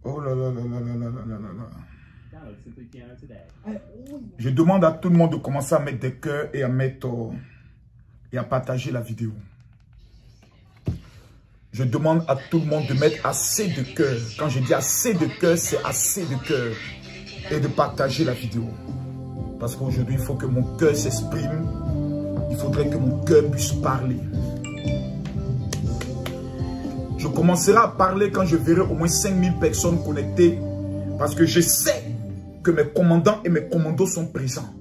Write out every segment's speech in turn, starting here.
Oh là là là là là là là là là. Je demande à tout le monde de commencer à mettre des cœurs et à mettre et à partager la vidéo. Je demande à tout le monde de mettre assez de cœur. Quand je dis assez de cœur, c'est assez de cœur. Et de partager la vidéo. Parce qu'aujourd'hui, il faut que mon cœur s'exprime. Il faudrait que mon cœur puisse parler. Je commencerai à parler quand je verrai au moins 5000 personnes connectées. Parce que je sais que mes commandants et mes commandos sont présents.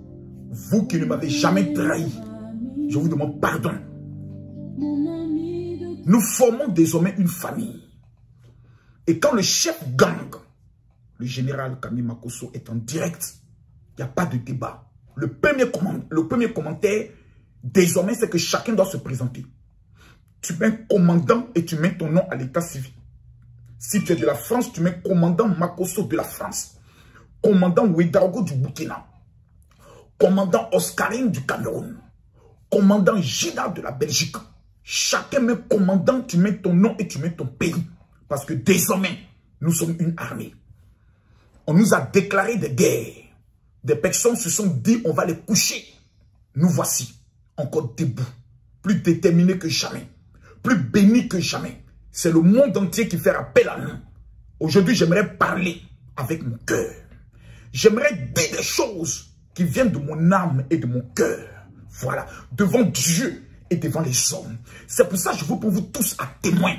Vous qui ne m'avez jamais trahi, je vous demande pardon. Nous formons désormais une famille. Et quand le chef gang, le général Kami Makosso, est en direct, il n'y a pas de débat. Le premier commentaire, désormais, c'est que chacun doit se présenter. Tu mets commandant et tu mets ton nom à l'état civil. Si tu es de la France, tu mets commandant Makosso de la France. Commandant Ouedraogo du Burkina. Commandant Oscarine du Cameroun. Commandant Gina de la Belgique. Chacun met commandant, tu mets ton nom et tu mets ton pays. Parce que désormais, nous sommes une armée. On nous a déclaré des guerres. Des personnes se sont dit, on va les coucher. Nous voici, encore debout. Plus déterminés que jamais. Plus bénis que jamais. C'est le monde entier qui fait appel à nous. Aujourd'hui, j'aimerais parler avec mon cœur. J'aimerais dire des choses qui viennent de mon âme et de mon cœur. Voilà, devant Dieu et devant les hommes. C'est pour ça que je veux pour vous tous à témoin.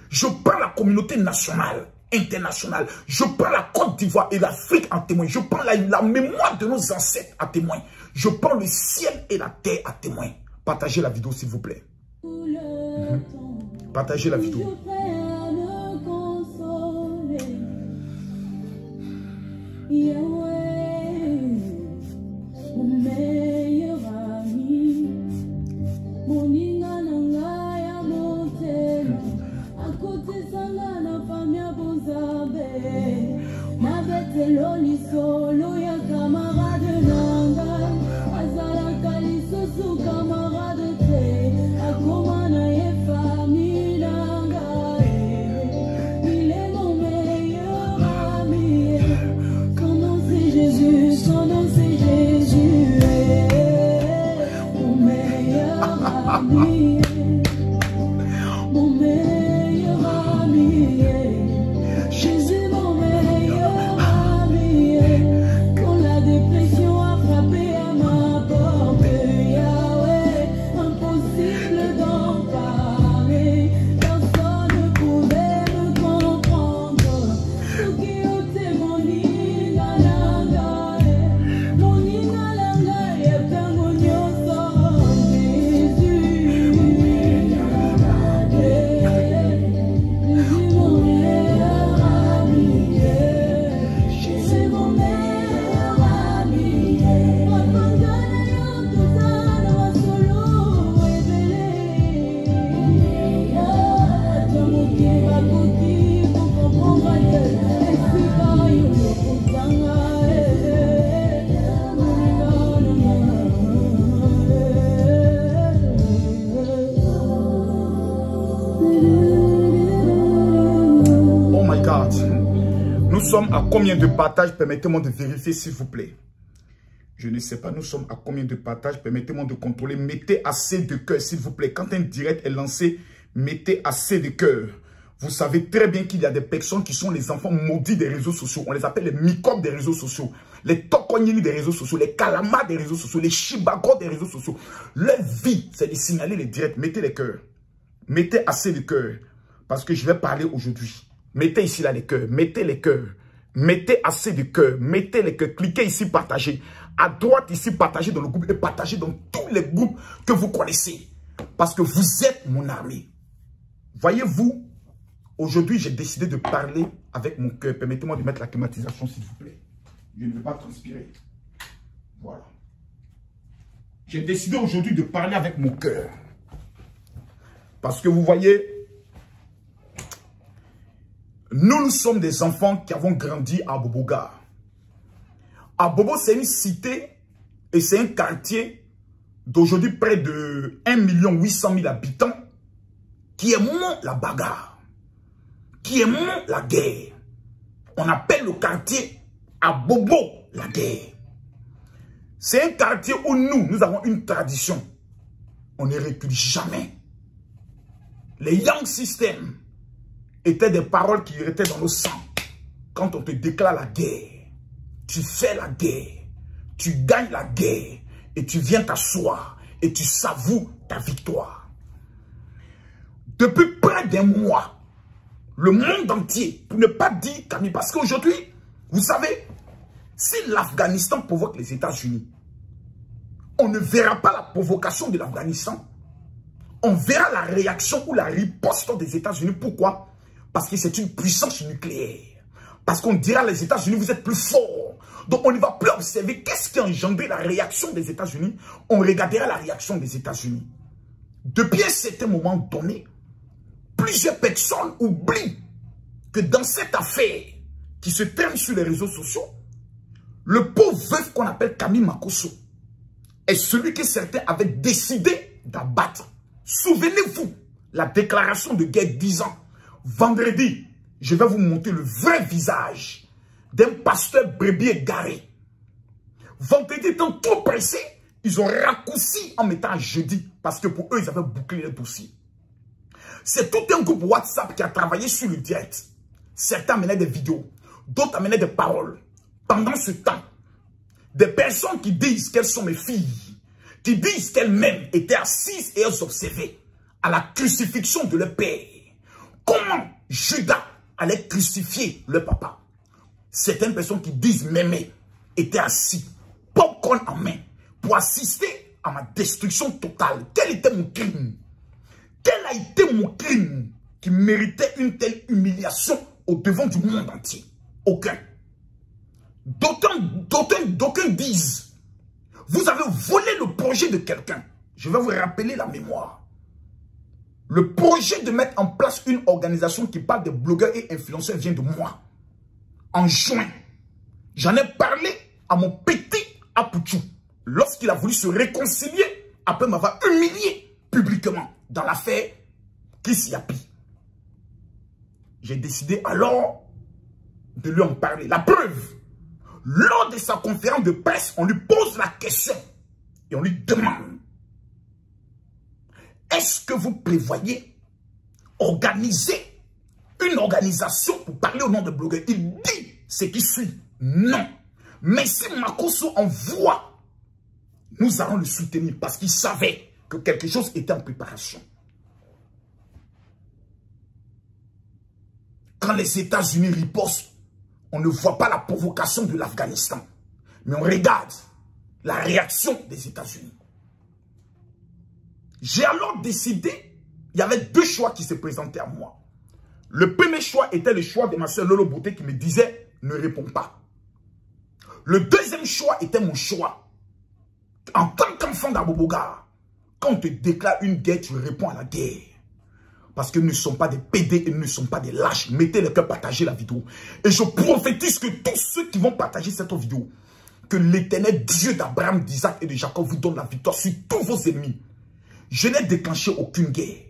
Je prends la communauté nationale, internationale. Je prends la Côte d'Ivoire et l'Afrique en témoin. Je prends la mémoire de nos ancêtres à témoin. Je prends le ciel et la terre à témoin. Partagez la vidéo s'il vous plaît. Partagez la vidéo. Nous sommes à combien de partages? Permettez-moi de vérifier s'il vous plaît. Je ne sais pas, nous sommes à combien de partages? Permettez-moi de contrôler. Mettez assez de cœur s'il vous plaît. Quand un direct est lancé, mettez assez de cœur. Vous savez très bien qu'il y a des personnes qui sont les enfants maudits des réseaux sociaux. On les appelle les microbes des réseaux sociaux. Les tokonyini des réseaux sociaux. Les kalamas des réseaux sociaux. Les shibagos des réseaux sociaux. Leur vie, c'est de signaler les directs. Mettez les cœurs. Mettez assez de cœur. Parce que je vais parler aujourd'hui. Mettez ici là les cœurs. Mettez les cœurs. Mettez assez de cœur. Mettez les cœurs. Cliquez ici, partagez. À droite ici, partagez dans le groupe. Et partagez dans tous les groupes que vous connaissez. Parce que vous êtes mon armée. Voyez-vous, aujourd'hui, j'ai décidé de parler avec mon cœur. Permettez-moi de mettre la climatisation, s'il vous plaît. Je ne veux pas transpirer. Voilà. J'ai décidé aujourd'hui de parler avec mon cœur. Parce que vous voyez, nous sommes des enfants qui avons grandi à Aboboga. Abobo, c'est une cité et c'est un quartier d'aujourd'hui près de 1 800 000 habitants qui aiment la bagarre, qui aiment la guerre. On appelle le quartier à Bobo la guerre. C'est un quartier où nous avons une tradition. On ne recule jamais. Les Yang System étaient des paroles qui étaient dans le sang. Quand on te déclare la guerre, tu fais la guerre, tu gagnes la guerre et tu viens t'asseoir et tu savoures ta victoire. Depuis près d'un mois, le monde entier, pour ne pas dire Camille, parce qu'aujourd'hui, vous savez, si l'Afghanistan provoque les États-Unis, on ne verra pas la provocation de l'Afghanistan. On verra la réaction ou la riposte des États-Unis. Pourquoi? Parce que c'est une puissance nucléaire. Parce qu'on dira les États-Unis, vous êtes plus forts. Donc on ne va plus observer qu'est-ce qui a engendré la réaction des États-Unis. On regardera la réaction des États-Unis. Depuis un certain moment donné, plusieurs personnes oublient que dans cette affaire qui se traîne sur les réseaux sociaux, le pauvre veuf qu'on appelle Camille Makosso est celui que certains avaient décidé d'abattre. Souvenez-vous, la déclaration de guerre disant, vendredi, je vais vous montrer le vrai visage d'un pasteur brebis égaré. Vendredi étant trop pressé, ils ont raccourci en mettant jeudi, parce que pour eux, ils avaient bouclé le dossier. C'est tout un groupe WhatsApp qui a travaillé sur le direct. Certains amenaient des vidéos, d'autres amenaient des paroles. Pendant ce temps, des personnes qui disent qu'elles sont mes filles, qui disent qu'elles-mêmes étaient assises et elles observaient à la crucifixion de leur père. Comment Judas allait crucifier le papa? Certaines personnes qui disent m'aimer étaient assis, popcorn en main, pour assister à ma destruction totale. Quel était mon crime? Quel a été mon crime qui méritait une telle humiliation au devant du monde entier? Aucun. D'aucuns disent, vous avez volé le projet de quelqu'un. Je vais vous rappeler la mémoire. Le projet de mettre en place une organisation qui parle de blogueurs et influenceurs vient de moi. En juin, j'en ai parlé à mon petit Apoutou lorsqu'il a voulu se réconcilier après m'avoir humilié publiquement dans l'affaire Chris Yapi. J'ai décidé alors de lui en parler. La preuve, lors de sa conférence de presse, on lui pose la question et on lui demande: est-ce que vous prévoyez organiser une organisation pour parler au nom de blogueurs? Il dit ce qui suit: non. Mais si Makosso envoie, nous allons le soutenir parce qu'il savait que quelque chose était en préparation. Quand les États-Unis ripostent, on ne voit pas la provocation de l'Afghanistan, mais on regarde la réaction des États-Unis. J'ai alors décidé, il y avait deux choix qui se présentaient à moi. Le premier choix était le choix de ma soeur Lolo Beauté qui me disait « ne réponds pas ». Le deuxième choix était mon choix. En tant qu'enfant d'Aboboga, quand on te déclare une guerre, tu réponds à la guerre. Parce que nous ne sommes pas des PD et nous ne sommes pas des lâches. Mettez le cœur, partagez la vidéo. Et je prophétise que tous ceux qui vont partager cette vidéo, que l'Éternel Dieu d'Abraham, d'Isaac et de Jacob vous donne la victoire sur tous vos ennemis. Je n'ai déclenché aucune guerre.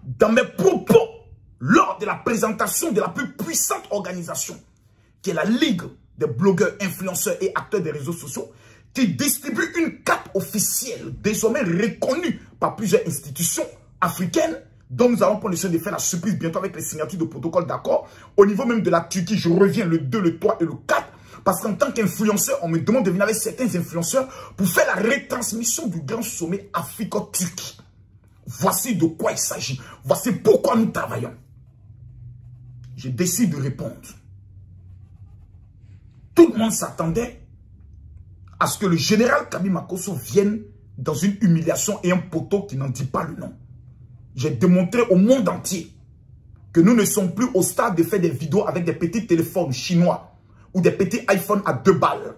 Dans mes propos, lors de la présentation de la plus puissante organisation, qui est la Ligue des blogueurs, influenceurs et acteurs des réseaux sociaux, qui distribue une carte officielle, désormais reconnue par plusieurs institutions africaines, dont nous allons prendre le soin de faire la surprise bientôt avec les signatures de protocole d'accord. Au niveau même de la Turquie, je reviens le 2, le 3 et le 4. Parce qu'en tant qu'influenceur, on me demande de venir avec certains influenceurs pour faire la retransmission du grand sommet africo-turc. Voici de quoi il s'agit. Voici pourquoi nous travaillons. Je décide de répondre. Tout le monde s'attendait à ce que le général Camille Makosso vienne dans une humiliation et un poteau qui n'en dit pas le nom. J'ai démontré au monde entier que nous ne sommes plus au stade de faire des vidéos avec des petits téléphones chinois ou des petits iPhones à 2 balles.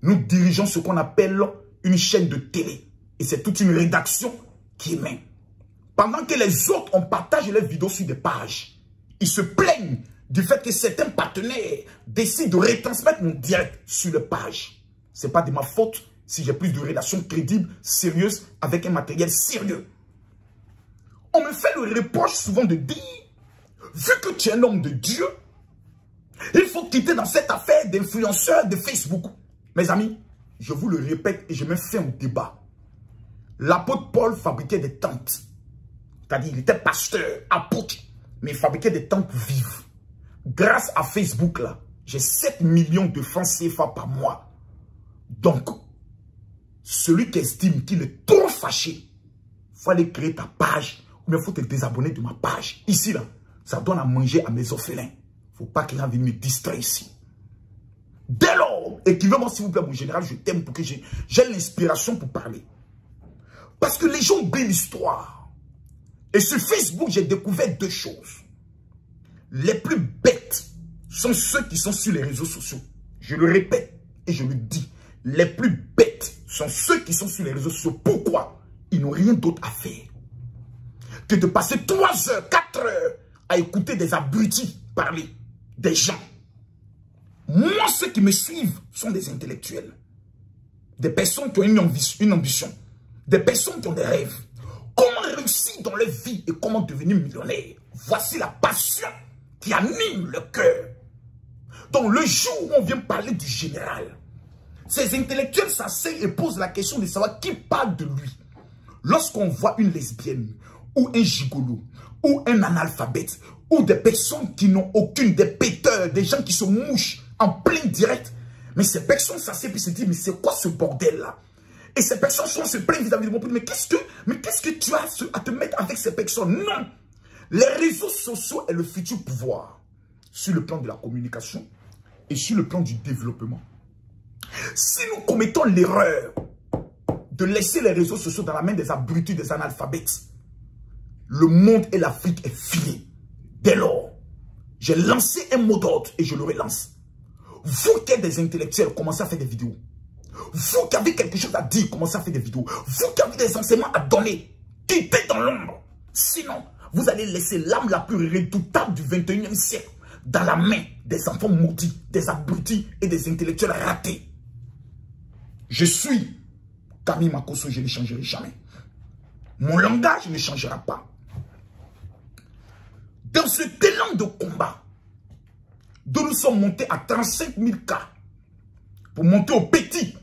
Nous dirigeons ce qu'on appelle une chaîne de télé. Et c'est toute une rédaction qui émet. Pendant que les autres, on partage leurs vidéos sur des pages, ils se plaignent du fait que certains partenaires décident de retransmettre mon direct sur les pages. Ce n'est pas de ma faute si j'ai plus de rédaction crédible, sérieuse, avec un matériel sérieux. On me fait le reproche souvent de dire, vu que tu es un homme de Dieu, Il faut quitter dans cette affaire d'influenceurs de Facebook. Mes amis, je vous le répète et je mets fin au débat. L'apôtre Paul fabriquait des tentes. C'est-à-dire, il était pasteur, apôtre, mais il fabriquait des tentes vives. Grâce à Facebook, là, j'ai 7 millions de francs CFA par mois. Donc, celui qui estime qu'il est trop fâché, il faut aller créer ta page, ou bien il faut te désabonner de ma page. Ici, là, ça donne à manger à mes orphelins. Il ne faut pas qu'ils viennent me distraire ici. Dès lors, écrivez-moi s'il vous plaît, mon général, je t'aime pour que j'ai l'inspiration pour parler. Parce que les gens oublient l'histoire. Et sur Facebook, j'ai découvert deux choses. Les plus bêtes sont ceux qui sont sur les réseaux sociaux. Je le répète et je le dis. Les plus bêtes sont ceux qui sont sur les réseaux sociaux. Pourquoi? Ils n'ont rien d'autre à faire que de passer 3 heures, 4 heures à écouter des abrutis parler, des gens. Moi, ceux qui me suivent sont des intellectuels. Des personnes qui ont une ambition. Des personnes qui ont des rêves. Comment réussir dans leur vie et comment devenir millionnaire? Voici la passion qui anime le cœur. Donc, le jour où on vient parler du général, ces intellectuels s'asseyent et posent la question de savoir qui parle de lui. Lorsqu'on voit une lesbienne, ou un gigolo, ou un analphabète, ou des personnes qui n'ont aucune, des péteurs, des gens qui se mouchent en plein direct, mais ces personnes s'asseyent et se disent, mais c'est quoi ce bordel-là? Et ces personnes se plaignent vis-à-vis de mon pays. Mais qu'est-ce que tu as à te mettre avec ces personnes? Non! Les réseaux sociaux est le futur pouvoir sur le plan de la communication et sur le plan du développement. Si nous commettons l'erreur de laisser les réseaux sociaux dans la main des abrutis, des analphabètes, le monde et l'Afrique est fini. Dès lors, j'ai lancé un mot d'ordre et je le relance. Vous qui êtes des intellectuels, commencez à faire des vidéos. Vous qui avez quelque chose à dire, commencez à faire des vidéos. Vous qui avez des enseignements à donner, quittez dans l'ombre. Sinon, vous allez laisser l'âme la plus redoutable du 21e siècle dans la main des enfants maudits, des abrutis et des intellectuels ratés. Je suis Camille Makosso, je ne changerai jamais. Mon langage ne changera pas. Dans ce élan de combat, dont nous sommes montés à 35 000 cas, pour monter aux petits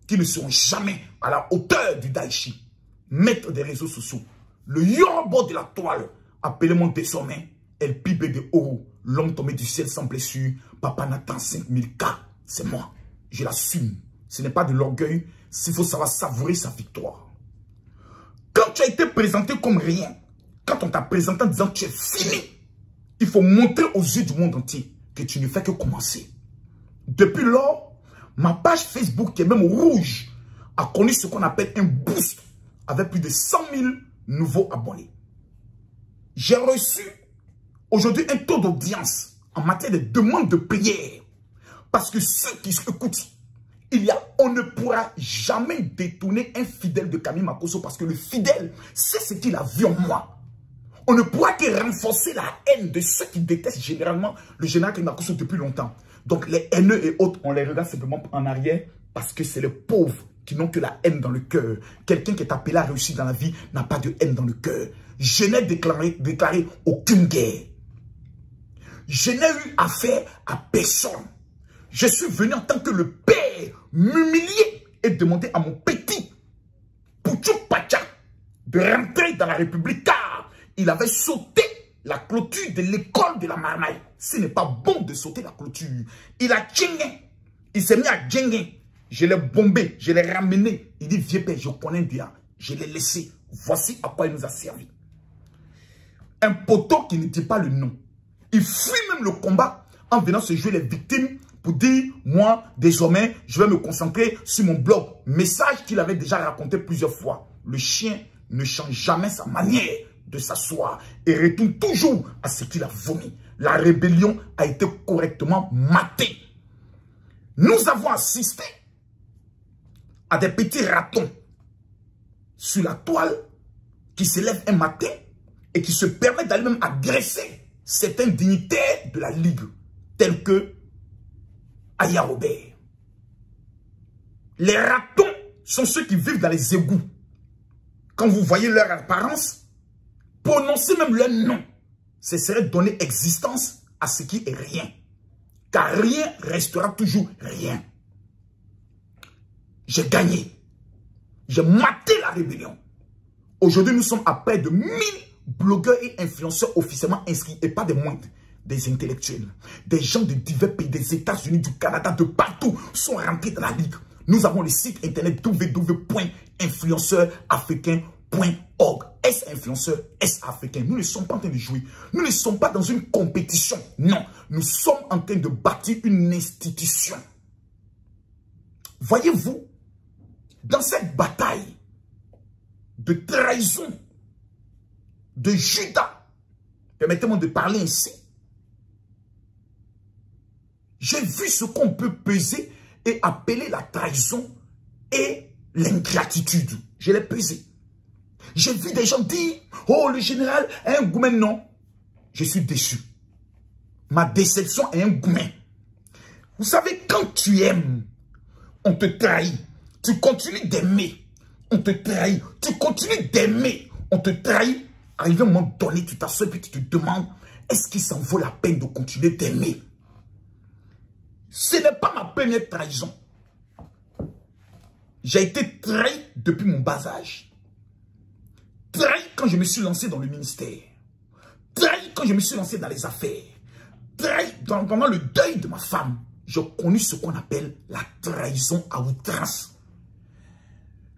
qui ne seront jamais à la hauteur du Daichi, maître des réseaux sociaux, le Yoruba de la toile, appelez-moi désormais El Pibe de Oro, l'homme tombé du ciel sans blessure, Papa Nathan 5000 cas, c'est moi, je l'assume. Ce n'est pas de l'orgueil, s'il faut savoir savourer sa victoire. Quand tu as été présenté comme rien, quand on t'a présenté en disant que tu es fini, il faut montrer aux yeux du monde entier que tu ne fais que commencer. Depuis lors, ma page Facebook, qui est même rouge, a connu ce qu'on appelle un boost avec plus de 100 000 nouveaux abonnés. J'ai reçu aujourd'hui un taux d'audience en matière de demande de prière. Parce que ceux qui écoutent, on ne pourra jamais détourner un fidèle de Camille Makosso parce que le fidèle, c'est ce qu'il a vu en moi. On ne pourra que renforcer la haine de ceux qui détestent généralement le général Camille Makosso depuis longtemps. Donc les haineux et autres, on les regarde simplement en arrière parce que c'est les pauvres qui n'ont que la haine dans le cœur. Quelqu'un qui est appelé à réussir dans la vie n'a pas de haine dans le cœur. Je n'ai déclaré aucune guerre. Je n'ai eu affaire à personne. Je suis venu en tant que le père m'humilier et demander à mon petit Pouchou Pacha de rentrer dans la République car il avait sauté la clôture de l'école de la Marmaille. Ce n'est pas bon de sauter la clôture. Il a tchingé. Il s'est mis à djinguer. Je l'ai bombé, je l'ai ramené. Il dit, vieux père, je connais bien. Je l'ai laissé. Voici à quoi il nous a servi. Un poteau qui ne dit pas le nom. Il fuit même le combat en venant se jouer les victimes pour dire, moi, désormais, je vais me concentrer sur mon blog. Message qu'il avait déjà raconté plusieurs fois. Le chien ne change jamais sa manière de s'asseoir et retourne toujours à ce qu'il a vomi. La rébellion a été correctement matée. Nous avons assisté à des petits ratons sur la toile qui se lèvent un matin et qui se permettent d'aller même agresser certains dignitaires de la Ligue, tels que Aya Robert. Les ratons sont ceux qui vivent dans les égouts. Quand vous voyez leur apparence, prononcer même leur nom, ce serait donner existence à ce qui est rien. car rien restera toujours rien. J'ai gagné. J'ai maté la rébellion. Aujourd'hui, nous sommes à près de 1000 blogueurs et influenceurs officiellement inscrits, et pas des moindres, des intellectuels. Des gens de divers pays, des États-Unis, du Canada, de partout, sont rentrés dans la ligue. Nous avons le site internet www.influenceurafricain.org. Est-ce influenceur, est-ce africain? Nous ne sommes pas en train de jouer. Nous ne sommes pas dans une compétition. Non, nous sommes en train de bâtir une institution. Voyez-vous, dans cette bataille de trahison de Judas, permettez-moi de parler ainsi, j'ai vu ce qu'on peut peser et appeler la trahison et l'ingratitude. Je l'ai pesé. J'ai vu des gens dire, oh le général est un goumen. Non, je suis déçu. Ma déception est un goumen. Vous savez, quand tu aimes, on te trahit. Tu continues d'aimer, on te trahit. Tu continues d'aimer, on te trahit. Arrivé à un moment donné, tu t'assois et puis tu te demandes, est-ce qu'il s'en vaut la peine de continuer d'aimer? Ce n'est pas ma première trahison. J'ai été trahi depuis mon bas âge. Trahi quand je me suis lancé dans le ministère. Trahi quand je me suis lancé dans les affaires. Trahi pendant le deuil de ma femme. J'ai connu ce qu'on appelle la trahison à outrance.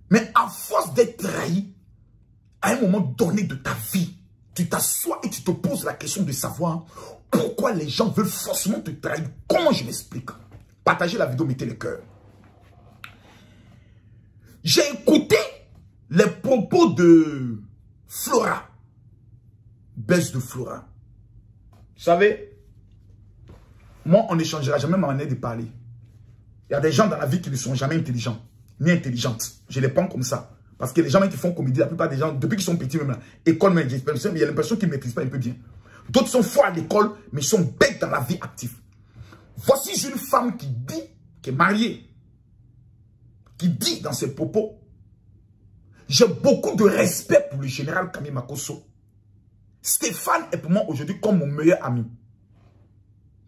Mais à force d'être trahi, à un moment donné de ta vie, tu t'assois et tu te poses la question de savoir pourquoi les gens veulent forcément te trahir. Comment je m'explique? Partagez la vidéo, mettez le cœur. J'ai écouté les propos de Flora. Baisse de Flora. Vous savez, moi, on n'échangera jamais ma manière de parler. Il y a des gens dans la vie qui ne sont jamais intelligents, ni intelligentes. Je les prends comme ça. Parce que les gens qui font comédie, la plupart des gens, depuis qu'ils sont petits, même là, école, mais il y a l'impression qu'ils ne maîtrisent pas un peu bien. D'autres sont forts à l'école, mais ils sont bêtes dans la vie active. Voici une femme qui dit, qui est mariée, qui dit dans ses propos, j'ai beaucoup de respect pour le général Kami Makosso. Stéphane est pour moi aujourd'hui comme mon meilleur ami.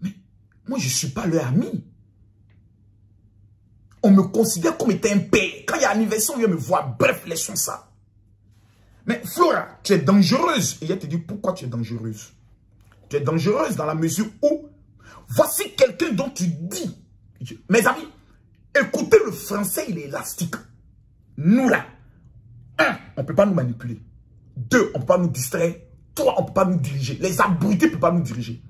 Mais moi, je ne suis pas leur ami. On me considère comme étant un père. Quand il y a anniversaire, on vient me voir. Bref, laissons ça. Mais Flora, tu es dangereuse. Et elle te dit, pourquoi tu es dangereuse? Tu es dangereuse dans la mesure où, voici quelqu'un dont tu dis, mes amis, écoutez le français, il est élastique. Nous là, 1, on ne peut pas nous manipuler. 2, on ne peut pas nous distraire. 3, on ne peut pas nous diriger. Les abrutis ne peuvent pas nous diriger.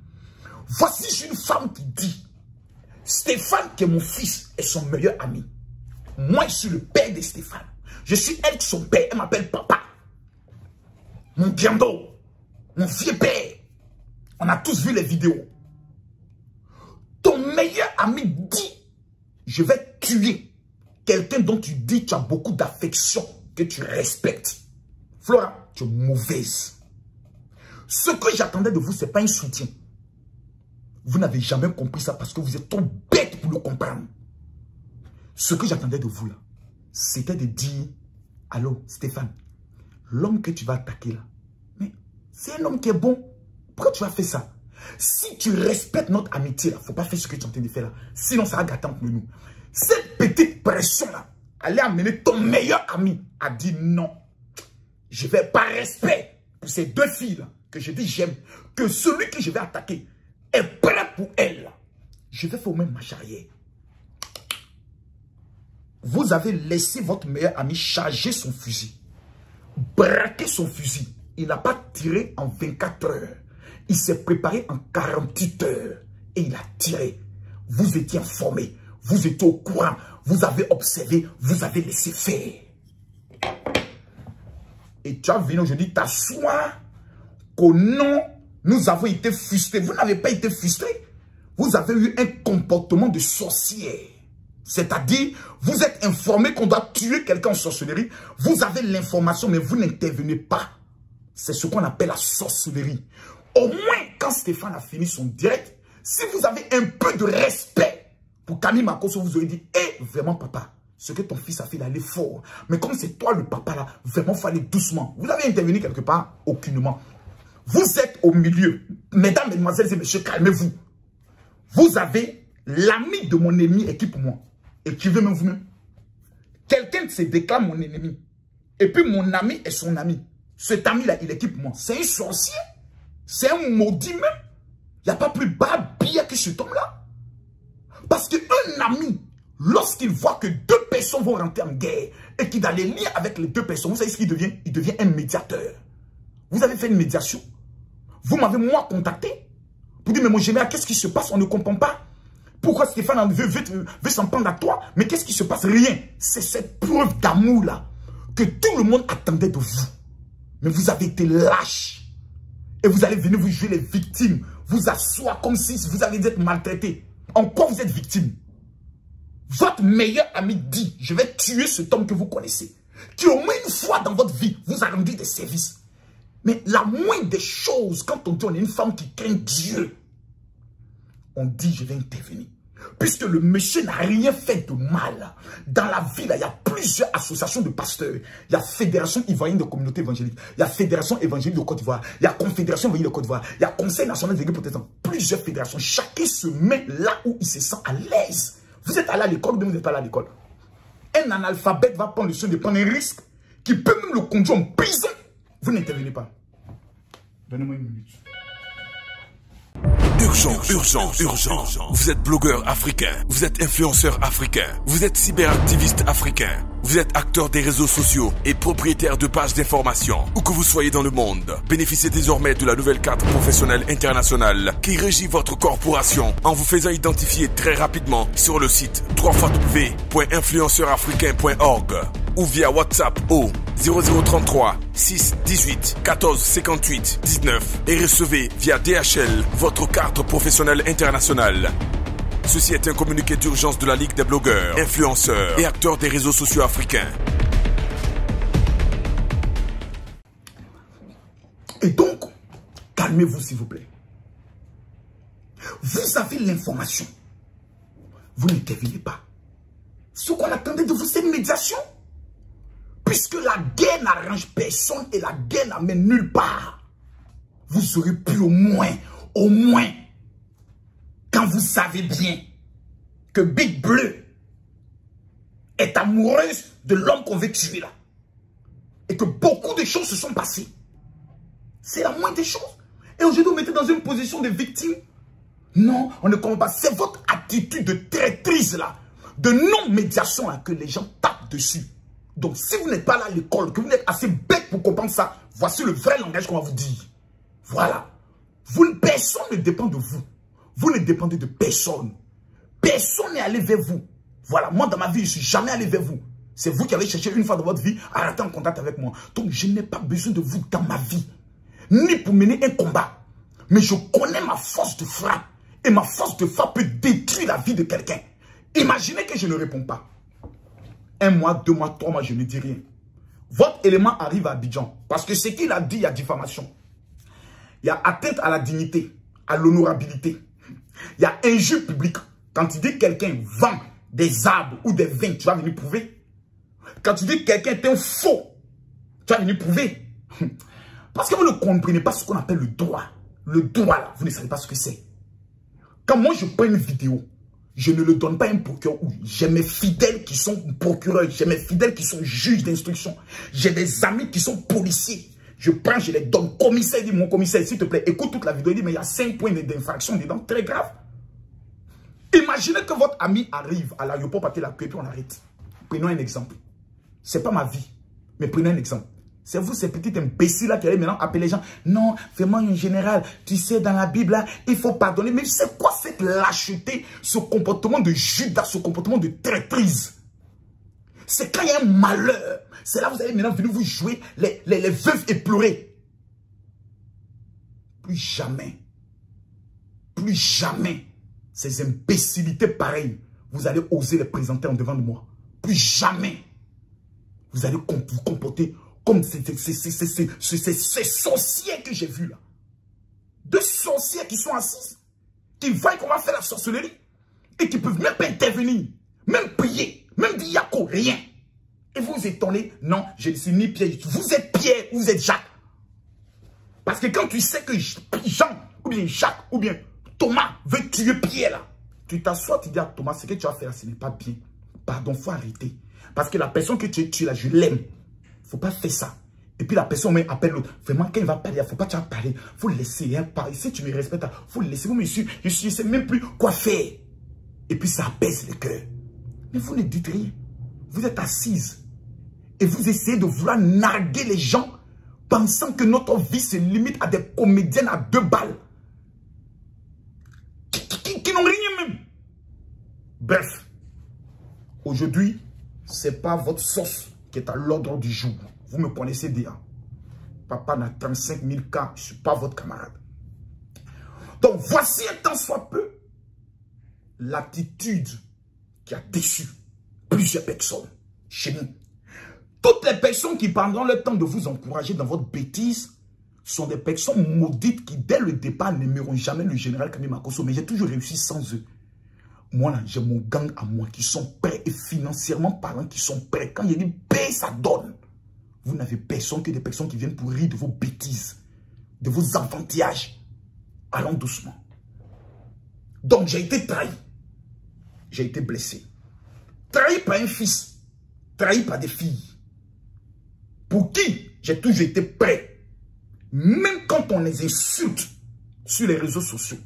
Voici une femme qui dit, Stéphane, qui est mon fils, est son meilleur ami. Moi, je suis le père de Stéphane. Je suis elle, son père. Elle m'appelle papa. Mon biendo. Mon vieux père. On a tous vu les vidéos. Ton meilleur ami dit, je vais tuer quelqu'un dont tu dis que tu as beaucoup d'affection, que tu respectes. Flora, tu es mauvaise. Ce que j'attendais de vous, ce n'est pas un soutien. Vous n'avez jamais compris ça parce que vous êtes trop bête pour le comprendre. Ce que j'attendais de vous là, c'était de dire, allô Stéphane, l'homme que tu vas attaquer là, mais c'est un homme qui est bon. Pourquoi tu as fait ça? Si tu respectes notre amitié là, il ne faut pas faire ce que tu es en train de faire là. Sinon ça va gâter entre nous. Cette petite pression là, allait amener ton meilleur ami à dire non. Je vais par respect pour ces deux filles là, que je dis j'aime, que celui que je vais attaquer est prêt pour elle. Je vais faire même ma charrière. Vous avez laissé votre meilleur ami charger son fusil, braquer son fusil. Il n'a pas tiré en 24 heures. Il s'est préparé en 48 heures et il a tiré. Vous étiez informé, vous étiez au courant, vous avez observé, vous avez laissé faire. Et tu as venu aujourd'hui t'asseoir qu'au nom, nous avons été frustrés. Vous n'avez pas été frustrés. Vous avez eu un comportement de sorcière. C'est-à-dire, vous êtes informé qu'on doit tuer quelqu'un en sorcellerie. Vous avez l'information, mais vous n'intervenez pas. C'est ce qu'on appelle la sorcellerie. Au moins, quand Stéphane a fini son direct, si vous avez un peu de respect pour Kami Makosso, vous aurez dit, hé, vraiment papa, ce que ton fils a fait, il allait fort. Mais comme c'est toi le papa là, vraiment, il faut aller doucement. Vous avez intervenu quelque part? Aucunement. Vous êtes au milieu. Mesdames, mesdemoiselles et messieurs, calmez-vous. Vous avez l'ami de mon ennemi équipe-moi. Écrivez même vous-même. Quelqu'un se déclare mon ennemi. Et puis mon ami est son ami. Cet ami-là, il équipe-moi. C'est un sorcier. C'est un maudit même. Il n'y a pas plus bas billet que cet homme-là. Parce qu'un ami, lorsqu'il voit que deux personnes vont rentrer en guerre et qu'il a les liens avec les deux personnes, vous savez ce qu'il devient? Il devient un médiateur. Vous avez fait une médiation. Vous m'avez moi contacté pour dire, mais mon général, qu'est-ce qui se passe? On ne comprend pas. Pourquoi Stéphane veut s'en prendre à toi? Mais qu'est-ce qui se passe? Rien. C'est cette preuve d'amour-là que tout le monde attendait de vous. Mais vous avez été lâche. Et vous allez venir vous jouer les victimes. Vous asseoir comme si vous allez être maltraité. En quoi vous êtes victime? Votre meilleur ami dit, je vais tuer cet homme que vous connaissez. Qui au moins une fois dans votre vie vous a rendu des services. Mais la moindre des choses, quand on dit on est une femme qui craint Dieu, on dit je vais intervenir. Puisque le monsieur n'a rien fait de mal. Dans la ville, il y a plusieurs associations de pasteurs. Il y a Fédération Ivoirienne de Communauté Évangélique. Il y a Fédération Évangélique de Côte d'Ivoire. Il y a Confédération Évangélique de Côte d'Ivoire. Il y a Conseil National d'Église Protestante. Plusieurs fédérations. Chacun se met là où il se sent à l'aise. Vous êtes allé à l'école ou bien vous n'êtes pas allé à l'école. Un analphabète va prendre le soin de prendre un risque qui peut même le conduire en prison. Vous n'intervenez pas. Donnez-moi une minute. Urgence. Vous êtes blogueur africain, vous êtes influenceur africain, vous êtes cyberactiviste africain, vous êtes acteur des réseaux sociaux et propriétaire de pages d'information. Où que vous soyez dans le monde, bénéficiez désormais de la nouvelle carte professionnelle internationale qui régit votre corporation en vous faisant identifier très rapidement sur le site www.influenceurafricain.org ou via WhatsApp au 0033 6 18 14 58 19 et recevez via DHL votre carte professionnelle internationale. Ceci est un communiqué d'urgence de la Ligue des blogueurs, influenceurs et acteurs des réseaux sociaux africains. Et donc, calmez-vous s'il vous plaît. Vous avez l'information. Vous n'intervenez pas. Ce qu'on attendait de vous, c'est une médiation. Puisque la guerre n'arrange personne et la guerre n'amène nulle part. Vous aurez pu au moins, quand vous savez bien que Big Bleu est amoureuse de l'homme qu'on veut tuer là. Et que beaucoup de choses se sont passées. C'est la moindre des choses. Et aujourd'hui, vous mettez dans une position de victime. Non, on ne comprend pas. C'est votre attitude de traîtrise là, de non-médiation là, que les gens tapent dessus. Donc, si vous n'êtes pas là à l'école, que vous n'êtes assez bête pour comprendre ça, voici le vrai langage qu'on va vous dire. Voilà. Personne ne dépend de vous. Vous ne dépendez de personne. Personne n'est allé vers vous. Voilà. Moi, dans ma vie, je ne suis jamais allé vers vous. C'est vous qui avez cherché une fois dans votre vie à rentrer en contact avec moi. Donc, je n'ai pas besoin de vous dans ma vie. Ni pour mener un combat. Mais je connais ma force de frappe. Et ma force de frappe peut détruire la vie de quelqu'un. Imaginez que je ne réponds pas. 1 mois, 2 mois, 3 mois, je ne dis rien. Votre élément arrive à Abidjan. Parce que ce qu'il a dit, il y a diffamation. Il y a atteinte à la dignité, à l'honorabilité. Il y a injure publique. Quand tu dis que quelqu'un vend des arbres ou des vins, tu vas venir prouver. Quand tu dis que quelqu'un est un faux, tu vas venir prouver. Parce que vous ne comprenez pas ce qu'on appelle le droit. Le droit, là, vous ne savez pas ce que c'est. Quand moi, je prends une vidéo, je ne le donne pas à un procureur. J'ai mes fidèles qui sont procureurs. J'ai mes fidèles qui sont juges d'instruction. J'ai des amis qui sont policiers. Je prends, je les donne. Commissaire, il dit, mon commissaire, s'il te plaît, écoute toute la vidéo. Il dit, mais il y a 5 points d'infraction dedans. Très grave. Imaginez que votre ami arrive à l'aéroport pour l'accueil, puis on arrête. Prenons un exemple. Ce n'est pas ma vie. Mais prenons un exemple. C'est vous, ces petits imbéciles-là qui allaient maintenant appeler les gens. Non, vraiment, en général, tu sais, dans la Bible, là, il faut pardonner. Mais c'est quoi cette lâcheté, ce comportement de Judas, ce comportement de traîtrise? C'est quand il y a un malheur. C'est là que vous allez maintenant venir vous jouer les veuves et pleurer. Plus jamais, ces imbécilités pareilles, vous allez oser les présenter en devant de moi. Plus jamais, vous allez vous comporter comme ces sorciers que j'ai vus là. 2 sorciers qui sont assis, qui voient qu'on va faire la sorcellerie et qui peuvent même pas intervenir, même prier, même dire Yako, rien. Et vous vous étonnez, non, je ne suis ni Pierre, vous êtes Pierre ou vous êtes Jacques. Parce que quand tu sais que Jean, ou bien Jacques, ou bien Thomas veut tuer Pierre là. Tu t'assois, tu dis à Thomas, ce que tu as fait là, ce n'est pas bien. Pardon, il faut arrêter. Parce que la personne que tu as tuée là, je l'aime. Il ne faut pas faire ça. Et puis la personne même appelle l'autre. Vraiment, quand il va parler, il ne faut pas te parler. Il faut le laisser. Hein, parler. Si tu me respectes, il faut le laisser. Vous, monsieur, je ne sais même plus quoi faire. Et puis ça apaise le cœur. Mais vous ne dites rien. Vous êtes assise. Et vous essayez de vouloir narguer les gens, pensant que notre vie se limite à des comédiennes à 2 balles. Qui n'ont rien même. Bref. Aujourd'hui, ce n'est pas votre sauce qui est à l'ordre du jour. Vous me connaissez déjà. Papa n'a 35 000 cas. Je ne suis pas votre camarade. Donc, voici un tant soit peu l'attitude qui a déçu plusieurs personnes chez nous. Toutes les personnes qui, pendant le temps de vous encourager dans votre bêtise, sont des personnes maudites qui, dès le départ, n'aimeront jamais le général Kami Makosso. Mais j'ai toujours réussi sans eux. Moi, là, j'ai mon gang à moi qui sont prêts et financièrement parlant, qui sont prêts. Quand il dit paye, ça donne. Vous n'avez personne que des personnes qui viennent pour rire de vos bêtises, de vos enfantillages. Allons doucement. Donc, j'ai été trahi. J'ai été blessé. Trahi par un fils. Trahi par des filles. Pour qui j'ai toujours été prêt. Même quand on les insulte sur les réseaux sociaux.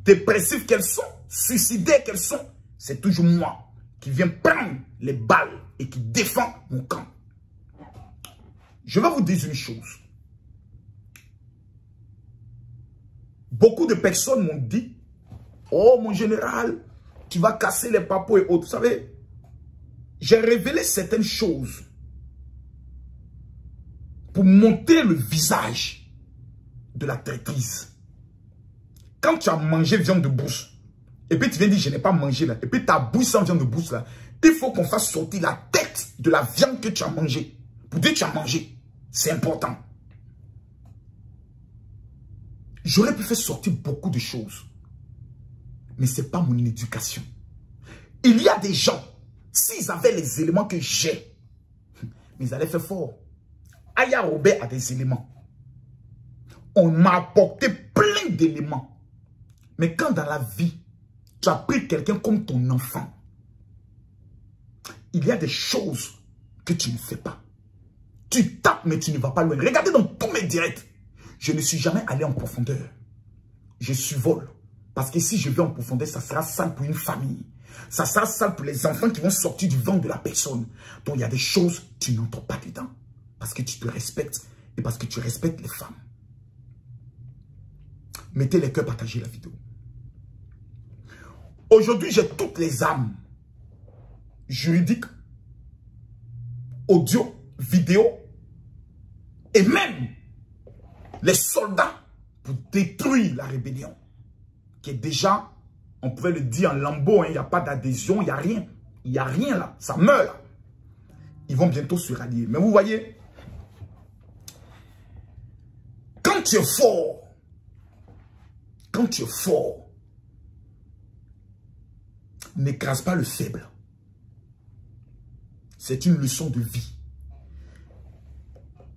Dépressifs qu'elles sont, suicidaires qu'elles sont, c'est toujours moi qui viens prendre les balles et qui défend mon camp. Je vais vous dire une chose. Beaucoup de personnes m'ont dit, oh mon général, tu vas casser les papos et autres. Vous savez, j'ai révélé certaines choses pour montrer le visage de la traîtrise. Quand tu as mangé viande de bouche, et puis tu viens dire, je n'ai pas mangé là, et puis ta bouche sans viande de bouche là, il faut qu'on fasse sortir la tête de la viande que tu as mangée. Pour dire que tu as mangé, c'est important. J'aurais pu faire sortir beaucoup de choses. Mais ce n'est pas mon éducation. Il y a des gens, s'ils avaient les éléments que j'ai, mais ils allaient faire fort. Aya Robert a des éléments. On m'a apporté plein d'éléments. Mais quand dans la vie, tu as pris quelqu'un comme ton enfant, il y a des choses que tu ne fais pas. Tu tapes, mais tu ne vas pas loin. Regardez dans tous mes directs. Je ne suis jamais allé en profondeur. Je survole. Parce que si je vais en profondeur, ça sera sale pour une famille. Ça sera sale pour les enfants qui vont sortir du ventre de la personne. Donc il y a des choses, tu n'entres pas dedans. Parce que tu te respectes et parce que tu respectes les femmes. Mettez les cœurs, partagez la vidéo. Aujourd'hui, j'ai toutes les armes juridiques, audio, vidéo et même les soldats pour détruire la rébellion. Qui est déjà, on pouvait le dire en lambeau, il n'y a pas d'adhésion, il n'y a rien. Il n'y a rien là, ça meurt là. Ils vont bientôt se rallier. Mais vous voyez, quand tu es fort, n'écrase pas le faible. C'est une leçon de vie.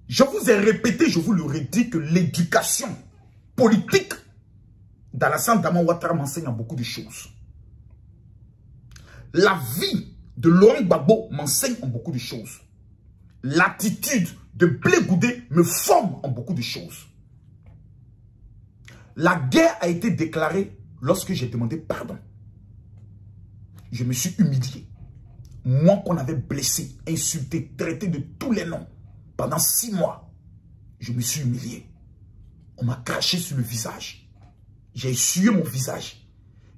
Je vous ai répété, je vous le redis que l'éducation politique d'Alassane Draman Ouattara m'enseigne beaucoup de choses. La vie de Laurent Gbagbo m'enseigne en beaucoup de choses. L'attitude de Blé Goudé me forme en beaucoup de choses. La guerre a été déclarée lorsque j'ai demandé pardon. Je me suis humilié. Moi qu'on avait blessé, insulté, traité de tous les noms pendant 6 mois, je me suis humilié. On m'a craché sur le visage. J'ai essuyé mon visage.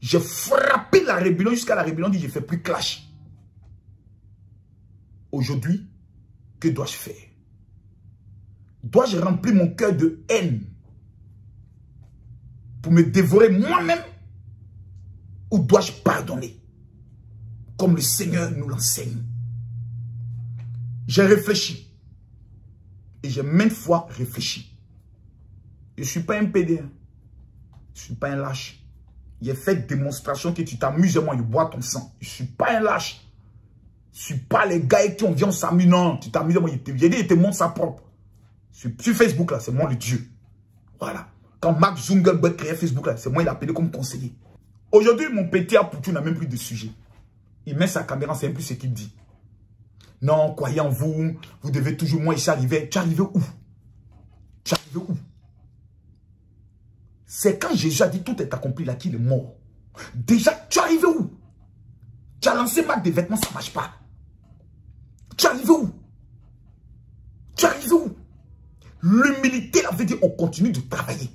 J'ai frappé la rébellion jusqu'à la rébellion dit je ne fais plus clash. Aujourd'hui, que dois-je faire? Dois-je remplir mon cœur de haine pour me dévorer moi-même ou dois-je pardonner comme le Seigneur nous l'enseigne? J'ai réfléchi et j'ai maintes fois réfléchi. Je ne suis pas un PD, hein. Je ne suis pas un lâche. Il a fait démonstration que tu t'amuses et moi je bois ton sang. Je ne suis pas un lâche. Je ne suis pas les gars qui ont viens s'amuser. Non, tu t'amuses et moi je te montre ça propre. Sur Facebook là, c'est moi le Dieu. Voilà. Quand Mark Zuckerberg créait Facebook, c'est moi il a appelé comme conseiller. Aujourd'hui, mon petit Apoutou n'a même plus de sujet. Il met sa caméra, c'est même plus ce qu'il dit. Non, croyez en vous, vous devez toujours, moi, ici arriver. Tu es arrivé où? Tu es arrivé où? C'est quand Jésus a dit tout est accompli là qu'il est mort. Déjà, tu es arrivé où? Tu as lancé marque des vêtements, ça ne marche pas. Tu es arrivé où? Tu es arrivé où? L'humilité, là, veut dire on continue de travailler.